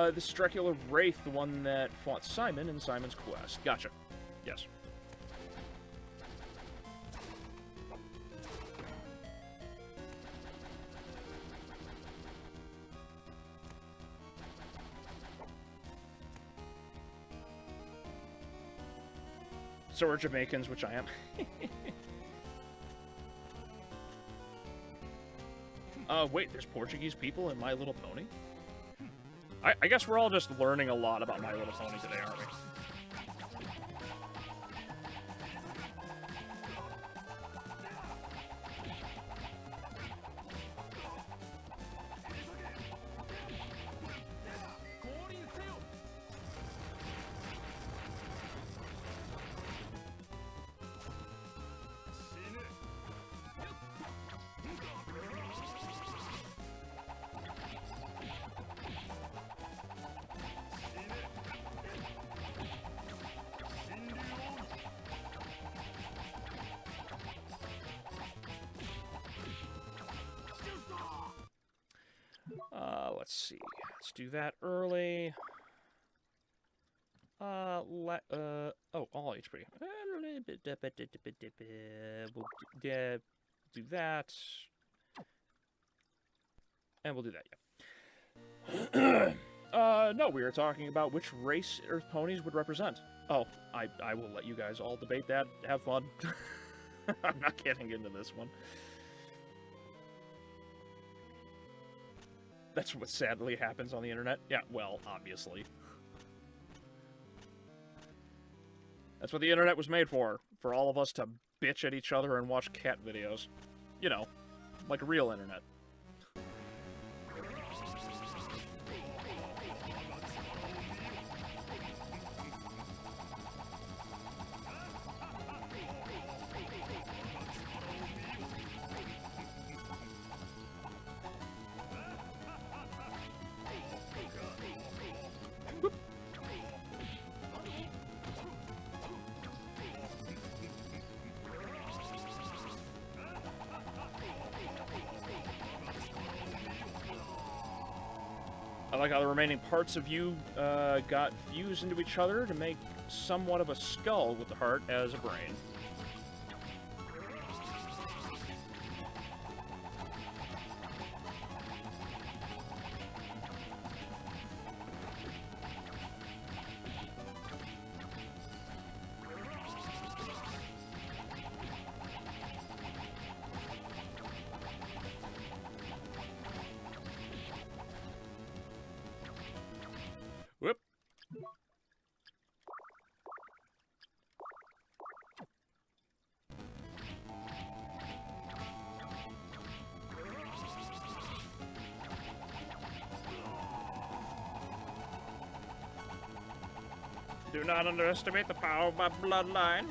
am. This is Dracula Wraith, the one that fought Simon in Simon's Quest. Gotcha. Yes. So are Jamaicans, which I am. Wait, there's Portuguese people in My Little Pony? I guess we're all just learning a lot about My Little Pony today, aren't we? let's see. Let's do that early. Oh, all HP. We'll do that. And we'll do that, yeah. No, we were talking about which race Earth ponies would represent. Oh, I will let you guys all debate that. Have fun. I'm not getting into this one. That's what sadly happens on the internet. Yeah, well, obviously. That's what the internet was made for all of us to bitch at each other and watch cat videos. You know, like a real internet. I like how the remaining parts of you got fused into each other to make somewhat of a skull with the heart as a brain. Whoop. Do not underestimate the power of my bloodline.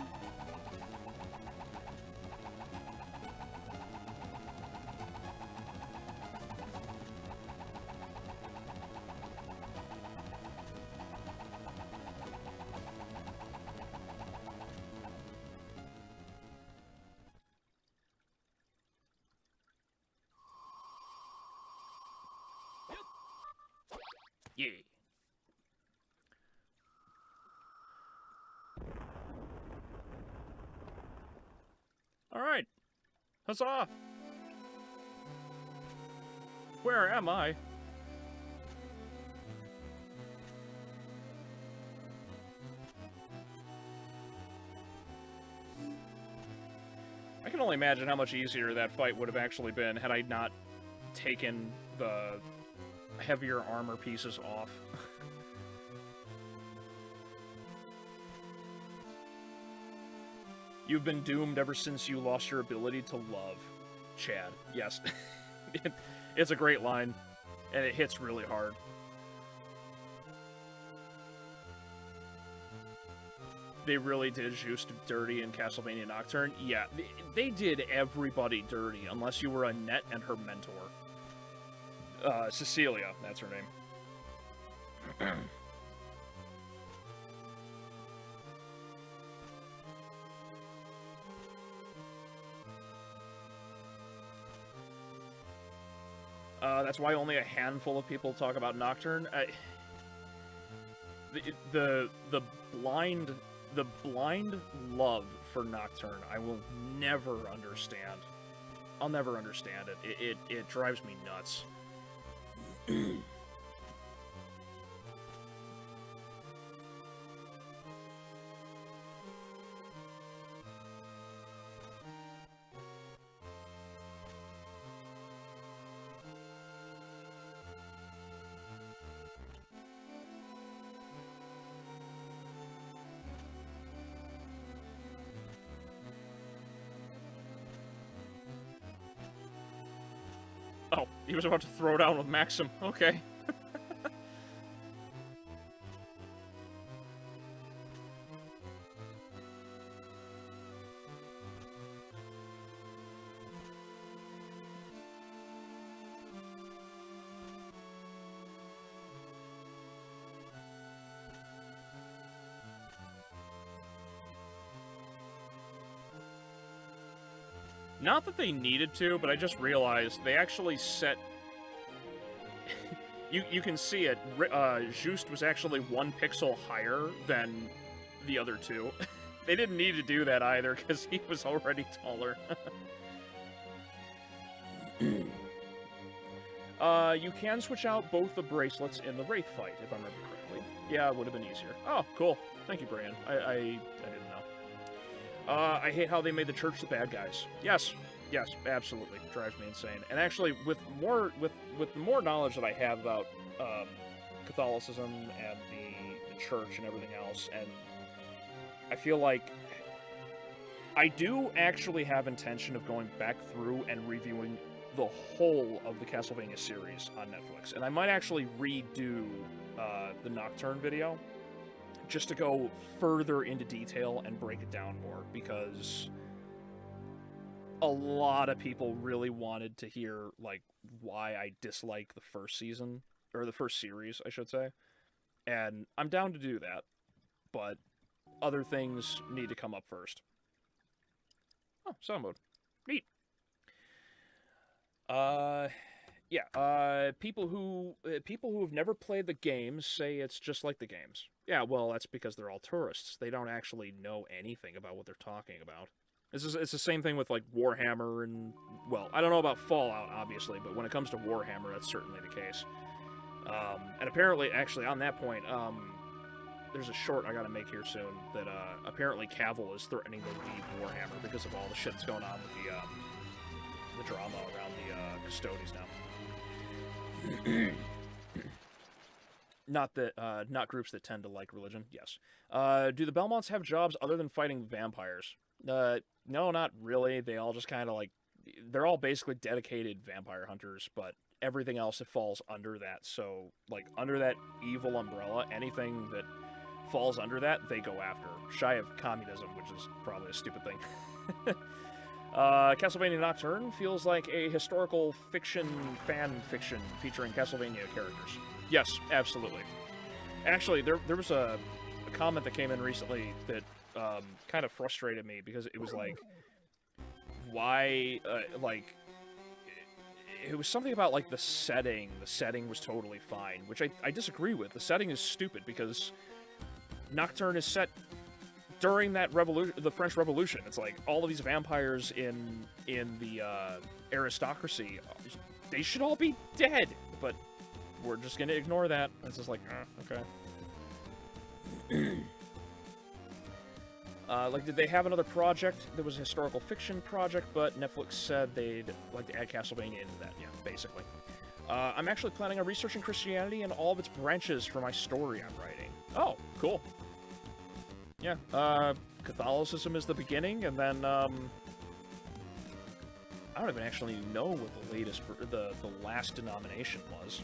Yeah. All right. Huzzah! Where am I? I can only imagine how much easier that fight would have actually been had I not taken the heavier armor pieces off. You've been doomed ever since you lost your ability to love, Chad. Yes. It's a great line, and it hits really hard. They really did Juiced dirty in Castlevania Nocturne. Yeah, they did everybody dirty, unless you were Annette and her mentor. Cecilia, that's her name. That's why only a handful of people talk about Nocturne. The blind love for Nocturne, I will never understand. I'll never understand it. It drives me nuts. Oh, he was about to throw down with Maxim. Okay. Not that they needed to, but I just realized they actually set... You can see it. Just was actually 1 pixel higher than the other two. They didn't need to do that either, because he was already taller. You can switch out both the bracelets in the Wraith fight, if I remember correctly. Yeah, it would have been easier. Oh, cool. Thank you, Brian. I didn't know. I hate how they made the church the bad guys. Yes, absolutely. Drives me insane. And actually, with the more knowledge that I have about Catholicism and the church and everything else, and I feel like I do actually have intention of going back through and reviewing the whole of the Castlevania series on Netflix. And I might actually redo the Nocturne video just to go further into detail and break it down more, because a lot of people really wanted to hear, like, why I dislike the first season, or the first series, I should say. And I'm down to do that, but other things need to come up first. Oh, sound mode. Neat. People who have never played the games say it's just like the games. Yeah, well, that's because they're all tourists. They don't actually know anything about what they're talking about. It's the same thing with, like, Warhammer and, well, I don't know about Fallout, obviously, but when it comes to Warhammer, that's certainly the case. And apparently, actually, on that point, there's a short I gotta make here soon that, apparently Cavill is threatening to leave Warhammer because of all the shit that's going on with the drama around the Custodes now. Not groups that tend to like religion, yes. Do the Belmonts have jobs other than fighting vampires? No, not really. They all just kind of, like, they're all basically dedicated vampire hunters, but everything else, it falls under that. So, like, under that evil umbrella, anything that falls under that, they go after. Shy of communism, which is probably a stupid thing. Castlevania Nocturne feels like a historical fiction, fan fiction, featuring Castlevania characters. Yes, absolutely. Actually, there was a comment that came in recently that kind of frustrated me, because it was like, why, like, it was something about, like, the setting. The setting was totally fine, which I disagree with. The setting is stupid, because Nocturne is set during that the French Revolution. It's like all of these vampires in the aristocracy, they should all be dead, but we're just gonna ignore that. It's just like, okay. Like, did they have another project? There was a historical fiction project, but Netflix said they'd like to add Castlevania into that. Yeah, basically. I'm actually planning on researching Christianity and all of its branches for my story I'm writing. Oh, cool. Yeah, Catholicism is the beginning, and then, I don't even actually know what the latest, the last denomination was.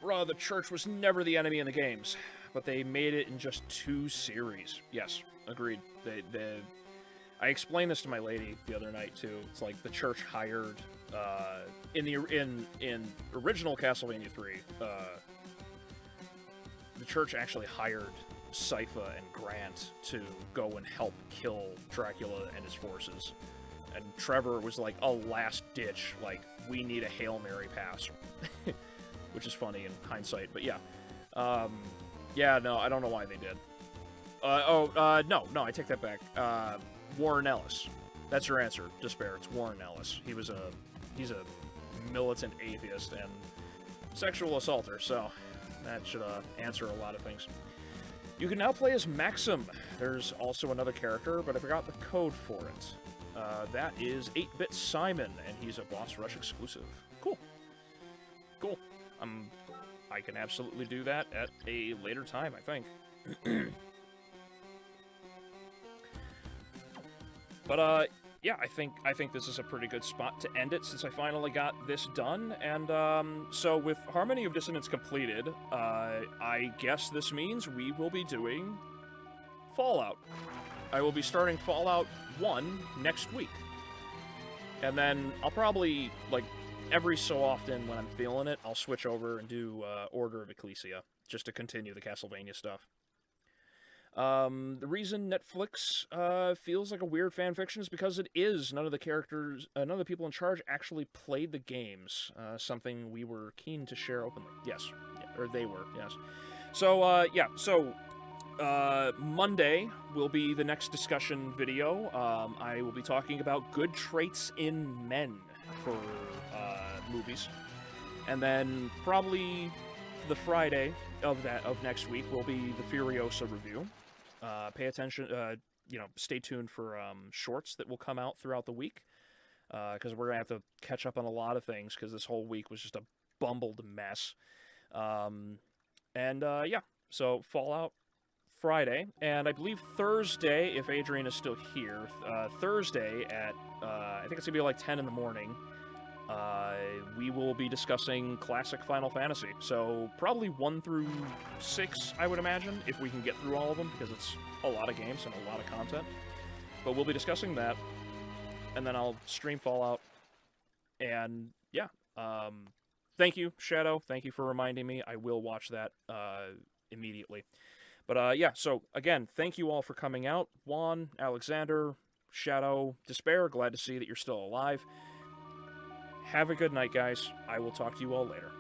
Bruh, the church was never the enemy in the games, but they made it in just 2 series. Yes, agreed. I explained this to my lady the other night, too. It's like the church hired, in original Castlevania 3, the church actually hired Sypha and Grant to go and help kill Dracula and his forces. And Trevor was like a last-ditch, like, we need a Hail Mary pass. Which is funny in hindsight, but yeah. Yeah, no, I don't know why they did. No, I take that back. Warren Ellis. That's your answer, Despair. It's Warren Ellis. He's a militant atheist and sexual assaulter, so that should answer a lot of things. You can now play as Maxim. There's also another character, but I forgot the code for it. That is 8-Bit Simon, and he's a Boss Rush exclusive. Cool. I can absolutely do that at a later time, I think. But, yeah, I think this is a pretty good spot to end it, since I finally got this done. And, so with Harmony of Dissonance completed, I guess this means we will be doing Fallout. I will be starting Fallout 1 next week. And then I'll probably, like, every so often when I'm feeling it, I'll switch over and do Order of Ecclesia, just to continue the Castlevania stuff. The reason Netflix feels like a weird fan fiction is because it is. None of the characters, none of the people in charge actually played the games. Something we were keen to share openly. Yes, yeah, or they were. Yes. So yeah. So Monday will be the next discussion video. I will be talking about good traits in men for movies, and then probably the Friday of next week will be the Furiosa review. Pay attention, stay tuned for shorts that will come out throughout the week, because we're gonna have to catch up on a lot of things because this whole week was just a bumbled mess. Yeah, so Fallout Friday, and I believe Thursday, if Adrian is still here, Thursday at I think it's gonna be like 10 in the morning. We will be discussing classic Final Fantasy, so probably 1 through 6, I would imagine, if we can get through all of them, because it's a lot of games and a lot of content. But we'll be discussing that, and then I'll stream Fallout, and yeah. Thank you, Shadow. Thank you for reminding me. I will watch that immediately. But yeah, so again, thank you all for coming out. Juan, Alexander, Shadow, Despair, glad to see that you're still alive. Have a good night, guys. I will talk to you all later.